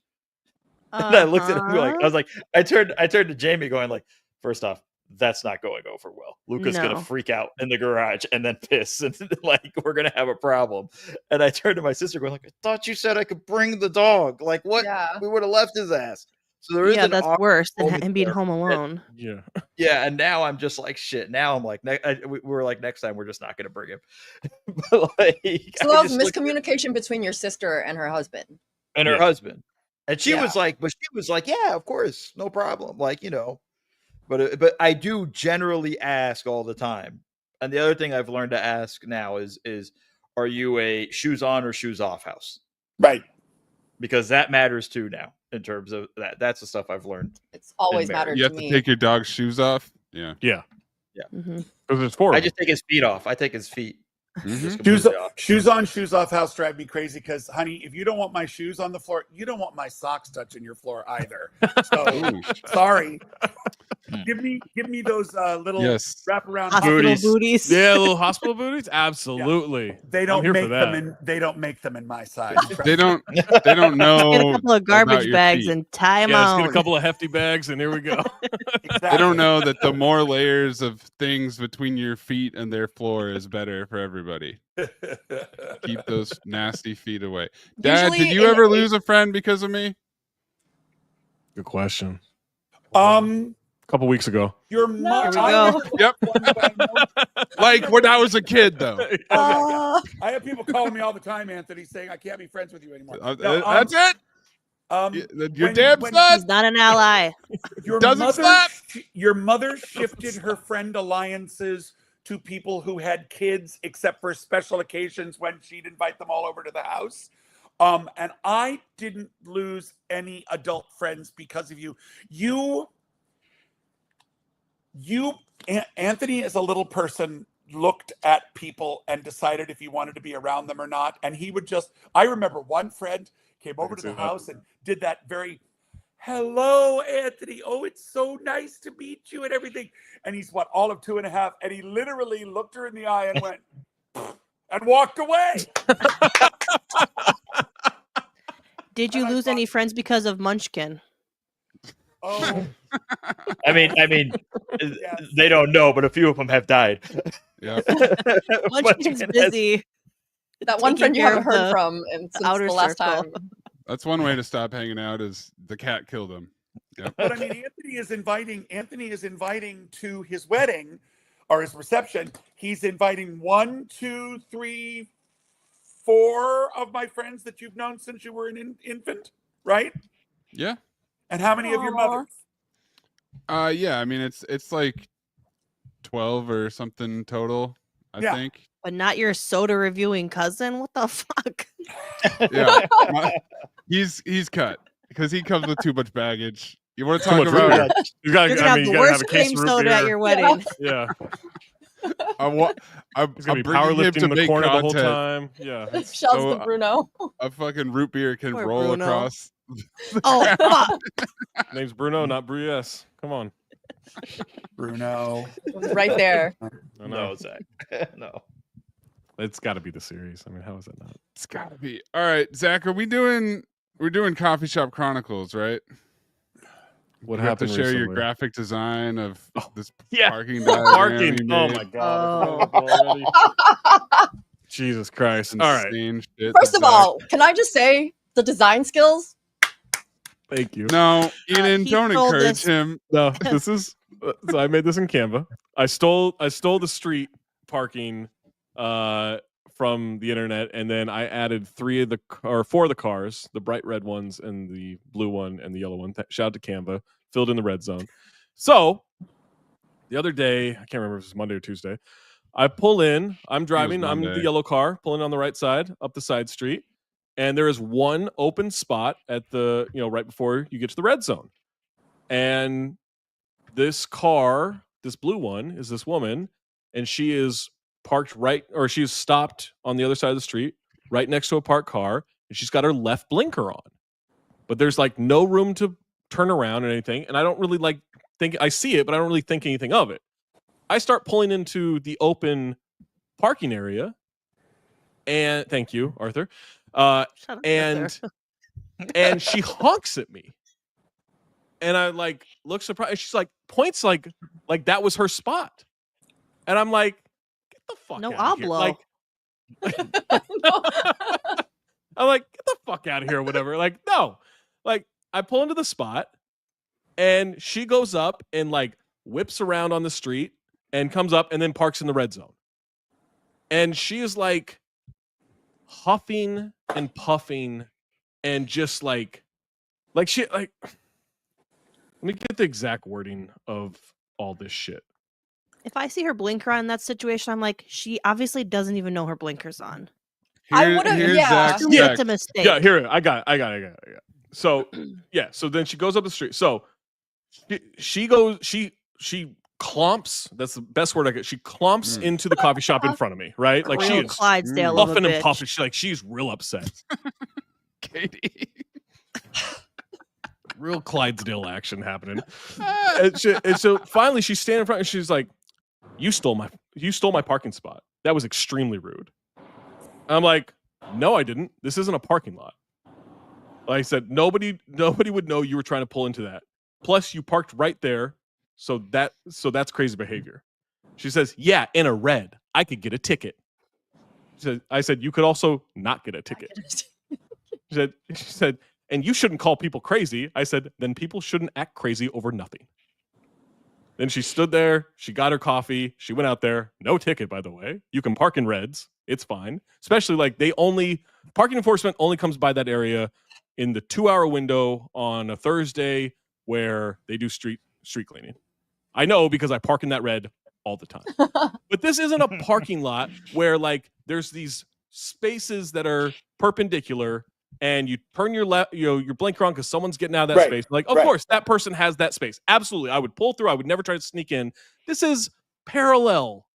And I looked at him like, I was like, I turned to Jamie going like, first off, that's not going over well. Luca's gonna freak out in the garage and then piss, and like we're gonna have a problem. And I turned to my sister going like, I thought you said I could bring the dog. Like what? Yeah. We would have left his ass. So there is that's worse than him being home alone. Yeah. Yeah, and now I'm just like shit. Now I'm like, we were like, next time we're just not gonna bring him. But like, So that was miscommunication between your sister and her husband. And her husband. And she was like, yeah, of course, no problem. Like, you know, but I do generally ask all the time. And the other thing I've learned to ask now is are you a shoes on or shoes off house? Right. Because that matters too now in terms of that. That's the stuff I've learned. It's always mattered You to have me. to take your dog's shoes off. Yeah. Yeah. Yeah. Mm-hmm. Because there's four. I just take his feet off. I take his feet. Mm-hmm. Shoes on, shoes off house drive me crazy because, honey, if you don't want my shoes on the floor, you don't want my socks touching your floor either. So sorry. Give me those little wraparound hospital booties. Yeah, little hospital booties. Absolutely. Yeah. They don't make them in. They don't make them in my size. They don't know. Get a couple of garbage bags feet. and tie them Let's on. get a couple of hefty bags, and here we go. Exactly. They don't know that the more layers of things between your feet and their floor is better for everybody. Keep those nasty feet away. Dad, Usually did you ever lose a friend because of me? Good question. Um, A couple weeks ago. Your mom. Yep. Like when I was a kid, though. I have people calling me all the time, Anthony, saying I can't be friends with you anymore. That's it. Your dad He's not an ally. Your mother shifted her friend alliances to people who had kids, except for special occasions when she'd invite them all over to the house. And I didn't lose any adult friends because of you. Anthony, as a little person, looked at people and decided if he wanted to be around them or not. And he would I remember one friend came over to the house and did that very, hello, Anthony. Oh, it's so nice to meet you and everything. And he's all of 2.5. And he literally looked her in the eye and went, and walked away. Did you lose any friends because of Munchkin? Oh, I mean, they don't know, but a few of them have died. Yeah. Munchkin's busy. That one friend you taking care haven't of heard the from since outer the last circle. time. That's one way to stop hanging out is the cat killed him. Yep. But I mean, Anthony is inviting to his wedding or his reception. He's inviting 1, 2, 3, 4 of my friends that you've known since you were an infant, right? Yeah. And how many of your mothers? Yeah, I mean it's like 12 or something total, I Yeah. think. But not your soda reviewing cousin. What the fuck? Yeah. He's cut because he comes with too much baggage. You want to Too talk much root about? beer. You gotta, You're gonna have you the gotta have worst a case cream of root soda at beer. your wedding. Yeah, I'm he's gonna be bringing him powerlifting to in the make corner the whole content. time. Yeah, Shouts So, to Bruno. A fucking root beer can Poor roll Bruno. across. Oh fuck! name's Bruno, not Bruyes. Come on. Bruno. It was right there. I know. No, Zach. No. It's got to be the series. I mean, how is that not? It's gotta be. All right, Zach, we're doing Coffee Shop Chronicles, right? What You have to happened share your recently? graphic design of this Yeah. parking diagram Parking. you Oh made. my god. Oh. Already? Jesus Christ. All right. Insane shit First that of Zach- all, can I just say the design skills? Thank you. no, Ian, he don't stole encourage this- him. No, this is so I made this in Canva. I stole the street parking from the internet, and then I added 4 of the cars, the bright red ones and the blue one and the yellow one. Shout out to Canva, filled in the red zone. So the other day, I can't remember if it was Monday or Tuesday, I pull in, I'm driving, I'm the Monday. yellow car, pulling on the right side up the side street, and there is one open spot at the, right before you get to the red zone. And this car, this blue one, is this woman, and she is she's stopped on the other side of the street, right next to a parked car, and she's got her left blinker on. But there's like no room to turn around or anything, and I don't really I see it, but I don't really think anything of it. I start pulling into the open parking area, and thank you, Arthur. Shut up, And Arthur. and she honks at me, and I look surprised. She's points like that was her spot, and I'm like, get the fuck No out of here. hablo. I'm like, get the fuck out of here or whatever. No. I pull into the spot, and she goes up and whips around on the street and comes up and then parks in the red zone. And she is huffing and puffing and just let me get the exact wording of all this shit. If I see her blinker on in that situation, I'm like, she obviously doesn't even know her blinker's on. I would've- here's yeah. Zach's Assume it's text. a mistake. Yeah, here, I got it. So, yeah, so then she goes up the street. So she goes, she clomps, that's the best word I get. She clomps into the coffee shop in front of me, right? She Real is Clydesdale of a puffing and bitch. puffing. She's real upset. Katie. Real Clydesdale action happening. and so finally she's standing in front and she's like, you stole my parking spot. That was extremely rude. I'm like, no, I didn't. This isn't a parking lot. Like I said, nobody would know you were trying to pull into that. Plus, you parked right there, so that's crazy behavior. She says, yeah, in a red, I could get a ticket. I said, you could also not get a ticket. She said, and you shouldn't call people crazy. I said, then people shouldn't act crazy over nothing. Then she stood there. She got her coffee. She went out there. No ticket, by the way. You can park in reds. It's fine. Especially parking enforcement only comes by that area in the 2-hour window on a Thursday where they do street cleaning. I know because I park in that red all the time. But this isn't a parking lot where there's these spaces that are perpendicular and you turn your blinker on because someone's getting out of that Right, space. Of course, that person has that space. Absolutely. I would pull through. I would never try to sneak in. This is parallel.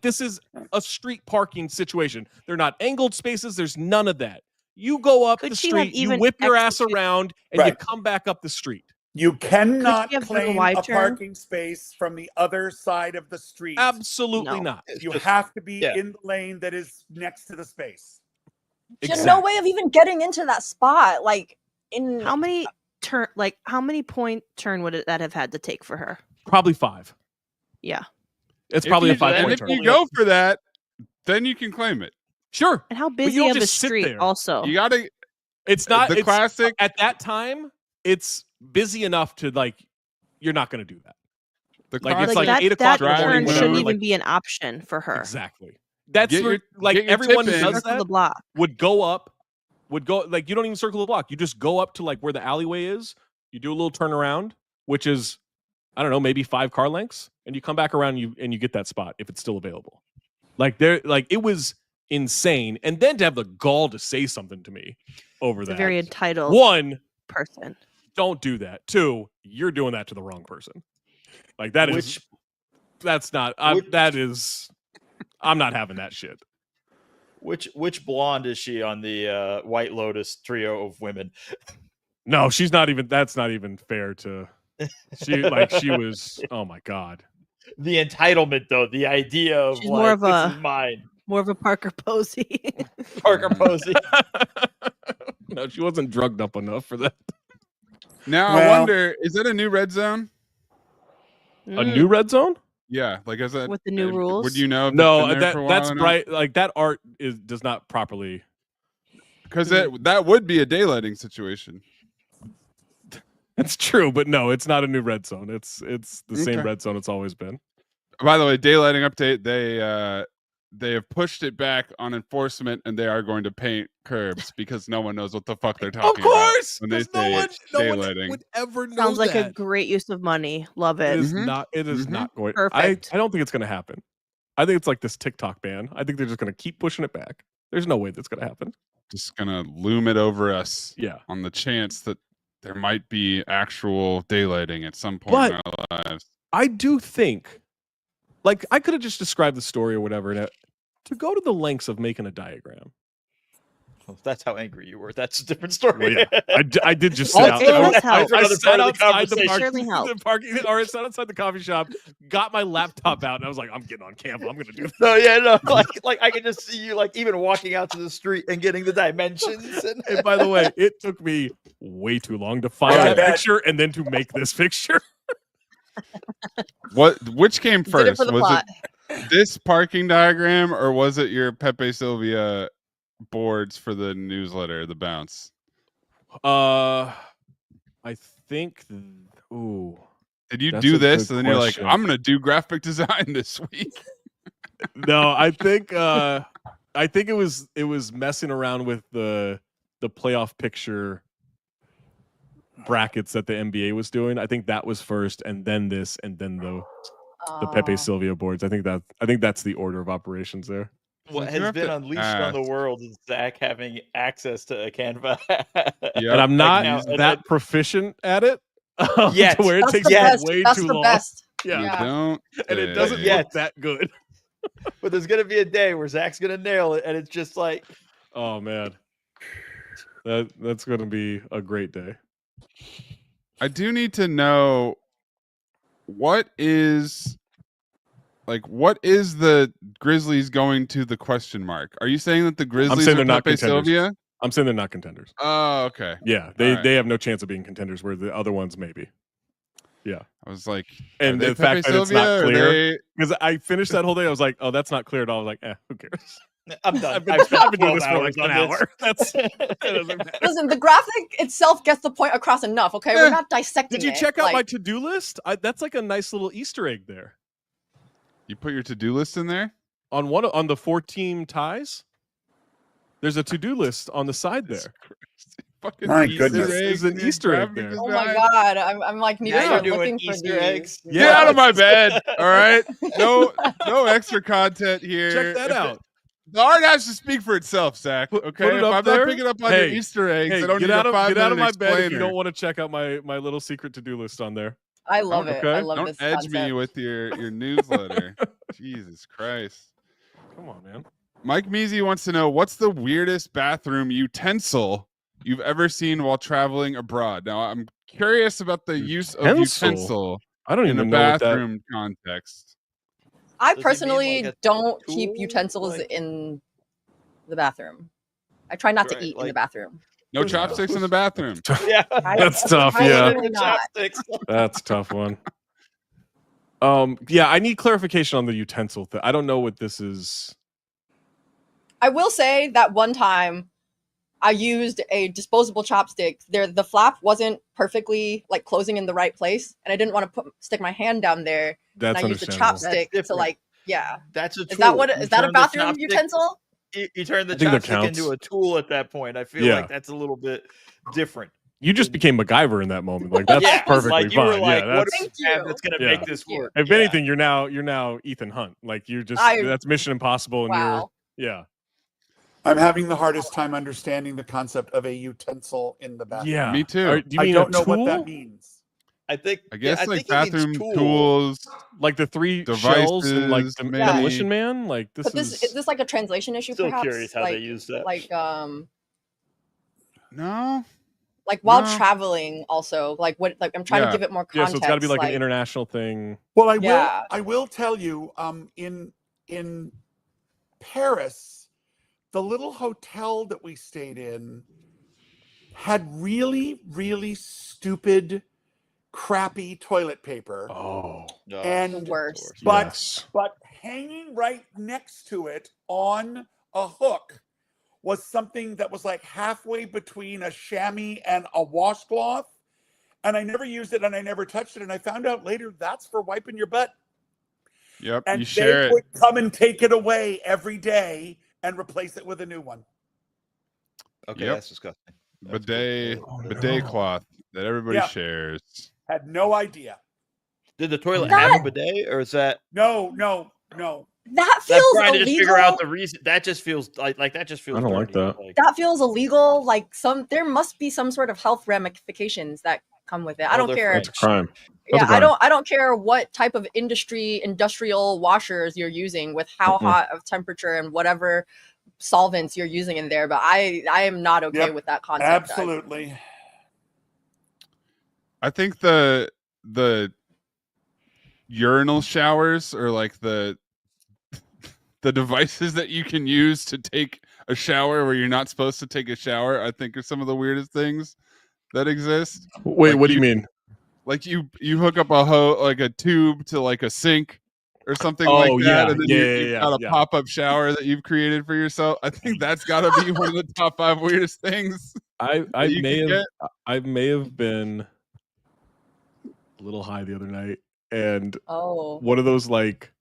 This is a street parking situation. They're not angled spaces. There's none of that. You go up Could the she have street, you even whip your ass executed- around, and you Right. come back up the street. You cannot have done a claim wide a turn? parking space from the other side of the street. Absolutely No. not. You have to be yeah. in the lane that is next to the space. There's no way of even getting into that spot. How many point turn would that have had to take for her? Probably 5. Yeah. It's probably a And 5-point if turn. you go for that, then you can claim it. Sure. And how you busy don't of a just sit street there. also? You gotta. It's not the it's, classic. at that time. It's busy enough to you're not going to do that. The It's classic. that, 8 o'clock that in the morning, turn whatever, shouldn't even be an option for her. Exactly. That's Get where your- get your everyone tip who in. does Circle that the block. would go you don't even circle the block. You just go up to where the alleyway is. You do a little turnaround, which is I don't know, maybe 5 car lengths, and you come back around and you get that spot if it's still available. Like it was insane. And then to have the gall to say something to me over It's that. a very entitled 1, person. don't do that. 2, you're doing that to the wrong person. Like that is that's not that is I'm not having that shit. Which blonde is she on the White Lotus trio of women? No, she's not even. That's not even fair to. She was. Oh my god. The entitlement, though, the idea of She's more of this a is mine. More of a Parker Posey. Parker Posey. No, she wasn't drugged up enough for that. Now I wonder, is that a new red zone? A new red zone? Yeah, like is that with the new rules? Would you know? If No, it's been there for a while that's or not? bright. Like that art does not properly. Because that would be a daylighting situation. That's true, but no, it's not a new red zone. It's the same red zone it's always been. By the way, daylighting update. They have pushed it back on enforcement, and they are going to paint curbs because no one knows what the fuck they're talking Of course, about when they because say no one daylighting. would ever know Sounds like that. a great use of money. Love it. It is not. It is not going. Perfect. I don't think it's going to happen. I think it's like this TikTok ban. I think they're just going to keep pushing it back. There's no way that's going to happen. Just gonna loom it over us. Yeah. On the chance that there might be actual daylighting at some point in our lives. I do think, like, I could have just described the story or whatever, and to go to the lengths of making a diagram. Well, that's how angry you were. That's a different story. Well, yeah, I did just Oh, sit out. it does help. I Another sat part of the outside the conversation. Certainly help. parking, or I sat outside the coffee shop, got my laptop out, and I was like, I'm getting on Canva. I'm going to do this. No, yeah, no. Like I can just see you, like, even walking out to the street and getting the dimensions. And by the way, it took me way too long to find I that bet. picture and then to make this picture. Which came Did it first? for the Was plot. it this parking diagram or was it your Pepe Sylvia boards for the newsletter, the bounce? I think. Ooh. Did you That's do a this good and then you're like, question. I'm gonna do graphic design this week? No, I think it was messing around with the playoff picture brackets that the NBA was doing. I think that was first, and then this, and then the Pepe Sylvia boards. I think that's the order of operations there. What You has have been to unleashed on the world is Zach having access to a Canva. Yeah. And I'm not now, and that proficient at it. Yet. To where it That's takes the me best. way That's too the long. best. Yeah. You Yeah. don't. And it say. doesn't Yeah. look that good. But there's gonna be a day where Zach's gonna nail it, and it's just like, Oh man. That's gonna be a great day. I do need to know what is the Grizzlies going to the question mark? Are you saying that the Grizzlies saying are they're not Pepe contenders. Sylvia? I'm saying they're not contenders. Oh, okay. Yeah, All they right. they have no chance of being contenders, where the other ones maybe. Yeah, I was like, and are they the fact Pepe that it's not Sylvia, or are clear, they- because I finished that whole day, I was like, oh, that's not clear at all. I was like, who cares? I'm done. I've spent been doing 12 this for like hours an on this. hour. That doesn't matter. Listen, the graphic itself gets the point across enough. Okay, Eh. we're not dissecting. Did you it. check out my Like, to-do list? That's like a nice little Easter egg there. You put your to-do list in there? On the 4-team ties, there's a to-do list on the side there. Fucking My Easter goodness. eggs There's an in your Easter egg graphic there. oh my design? god, I'm like need to Now start you're looking doing for Easter these. eggs. Get Yeah. out of my bed! All right, no extra content here. Check that If out. The art has to speak for itself, Zach. Put Okay, it if up I'm there. not picking up on Hey, your Easter eggs, Hey, I don't get need out a of 5-minute my bed if you explainer. don't want to check out my little secret to-do list on there. I love it. Okay. I love Don't this edge concept. me with your newsletter. Jesus Christ. Come on, man. Mike Measy wants to know, what's the weirdest bathroom utensil you've ever seen while traveling abroad? Now, I'm curious about the use of Utensil? utensil I don't in the even know what that. bathroom context. I Does he mean personally like a don't keep tool? utensils Like- in the bathroom. I try not to Right, eat in like- the bathroom. No chopsticks in the bathroom. Yeah, That's tough. I Yeah, really not. chopsticks. that's a tough one. Yeah, I need clarification on the utensil thing. I don't know what this is. I will say that one time I used a disposable chopstick. The flap wasn't perfectly like closing in the right place, and I didn't want to stick my hand down there. That's And I used the understandable. chopstick to different. like, yeah. That's a tool. Is that what? You Is that a turn the bathroom chopstick- utensil? You turn the I think that chopstick into counts. a tool at that point. I feel Yeah. like that's a little bit different. You just became MacGyver in that moment. Like that's perfectly like you fine. were like, yeah, what that's, do we have that's gonna make this work? if anything, you're now Ethan Hunt. Like you're just that's Mission Impossible, and Wow. I'm having the hardest time understanding the concept of a utensil in the bathroom. Yeah, Me too. Do you mean I don't a know what tool? that means. I think. I guess I like think he means bathroom tool. tools, Like the 3 shells and like devices, the maybe. Demolition Man. Like this But is this like a translation issue? Still perhaps? curious how they use that. No. Like while No. traveling, also like what? Like I'm trying to give it more Yeah, context. so it's got to be like an international thing. Well, Yeah. I will tell you, in Paris, the little hotel that we stayed in had really, really stupid, crappy toilet paper. Oh, and the worst. But hanging right next to it on a hook was something that was like halfway between a chamois and a washcloth. And I never used it and I never touched it. And I found out later that's for wiping your butt. Yep. And You share they it. would come and take it away every day and replace it with a new one. Okay, Yep. that's disgusting. Bidet cloth that everybody Yeah. shares. Had no idea. Did the toilet That- have a bidet, or is that No. That I'm feels trying to illegal. just figure out the reason. That just feels like that just feels. I don't like dirty. that. That feels illegal. Like there must be some sort of health ramifications that come with it. I don't care. That's a crime. That's a Yeah, crime. I don't care what type of industrial washers you're using with how hot of temperature and whatever solvents you're using in there, but I am not okay Yep, with that concept. Absolutely. I think the urinal showers are like the devices that you can use to take a shower where you're not supposed to take a shower. I think are some of the weirdest things that exist. Wait, Like what do you mean? Like you hook up a tube to like a sink or something like Oh, that, yeah. and then you've got a pop-up shower that you've created for yourself. I think that's got to be one of the top 5 weirdest things. I may have been a little high the other night, and one of those like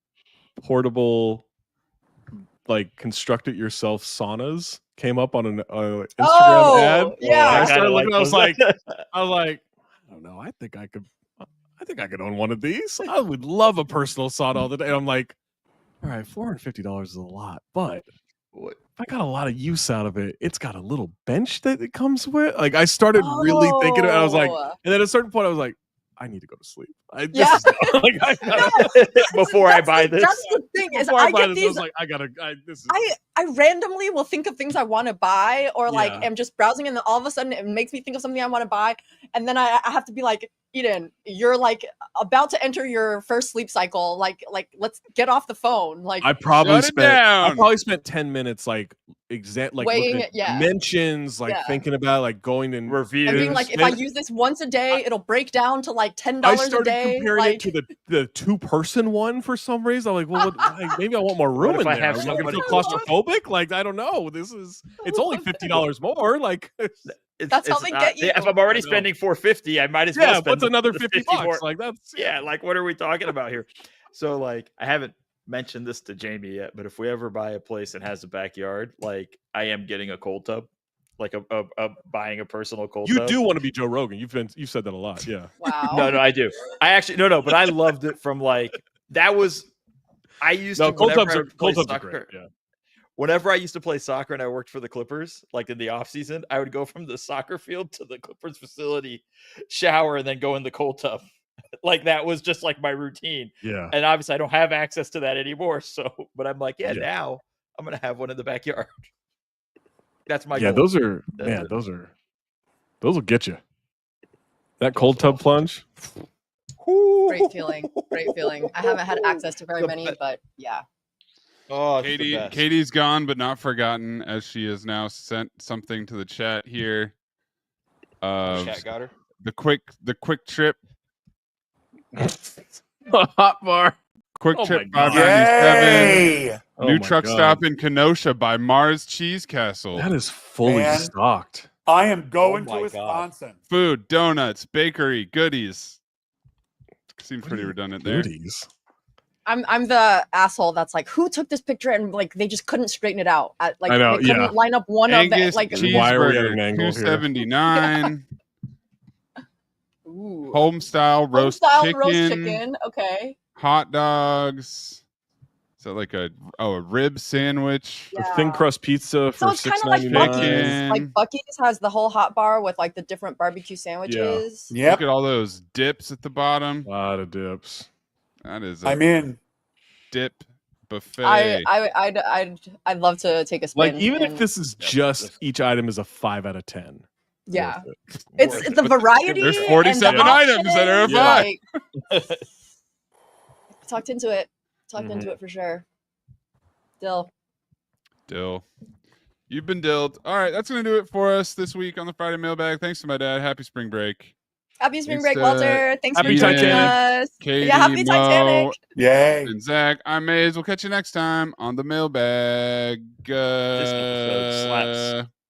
portable, like construct it yourself saunas came up on an Instagram ad. Yeah, I started looking. like I was like, I don't know. I think I could own one of these. I would love a personal sauna all the day. And I'm like, all right, $450 is a lot, but if I got a lot of use out of it, it's got a little bench that it comes with. Like I started really thinking, and I was like, and then at a certain point, I was like, I need to go to sleep. Before I buy this. That's the thing is Before I buy get this, I these. was like, I randomly will think of things I want to buy, or like Yeah. am just browsing, and then all of a sudden it makes me think of something I want to buy, and then I have to be like, Eden, you're like about to enter your first sleep cycle. Like let's get off the phone. Like I probably Shut it down. spent 10 minutes like looking Weighing at it, yeah. mentions, like thinking about like going and Reviews. and being like, if I use this once a day, it'll break down to like $10 I a started day. comparing Like, it to the 2-person one for some reason. I'm like, well, maybe I want more room What if in I there. have I'm gonna somebody- feel claustrophobic. Like I don't know. It's only $50 more. Like That's how they get you. If I'm already I know. spending $450, I might as well spend what's another the $50? more. Like that's Yeah, like what are we talking about here? So like I haven't mentioned this to Jamie yet, but if we ever buy a place and has a backyard, like I am getting a cold tub, like a buying a personal cold You tub. do want to be Joe Rogan. You've said that a lot. Yeah. Wow. No, I do. I actually no, but I loved it from like that was I used to Cold whenever tubs I are would play cold tubs are soccer- great. Yeah. Whenever I used to play soccer and I worked for the Clippers, like in the off season, I would go from the soccer field to the Clippers facility, shower, and then go in the cold tub. Like that was just like my routine. Yeah. And obviously I don't have access to that anymore. So, but I'm like, Yeah. now I'm going to have one in the backyard. That's my Yeah, goal. those are That's man, it. those will get you. That cold tub plunge. Great feeling. Great feeling. I haven't had access to very The many, be- but yeah. Oh, it's the best. Katie's gone but not forgotten, as she has now sent something to the chat here. Chat got her. The quick trip Hot bar. Quick Oh Trip my God. 597. Yay! Oh New my truck God. stop in Kenosha by Mars Cheese Castle. That is fully Man. stocked. I am going Oh to my Wisconsin. Food, donuts, bakery, goodies. Seems pretty redundant there. Goodies. I'm the asshole that's like, who took this picture and like they just couldn't straighten it out. Like I know, they couldn't yeah. line up one of Angus the like Why are we at an cheeseburger, angle here? $2.79. Ooh. home style roast chicken, Okay. hot dogs. Is that like a rib sandwich? A thin crust pizza So for it's kind of like Bucky's. Chicken. Like Bucky's has the whole hot bar with like the different barbecue sandwiches. Yep. Look at all those dips at the bottom. A lot of dips. That is I'm in. dip buffet. I'd love to take a spin. Like even if and- this is just each item is a 5 out of 10. yeah, Worth it. it's Worth the it. variety. There's and 47 the items that are a options, five. like, tucked into it. Tucked Mhm. into it for sure. Dill. Dill. You've been dilled. All right, that's going to do it for us this week on the Friday Mailbag. Thanks to my dad. Happy spring break. Happy spring Thanks break, to Walter. Thanks for Happy joining Titanic. us. Katie, Yeah, happy Mo, Titanic. Yay. and Zach. I'm Maze. We'll catch you next time on the Mailbag. This episode slaps.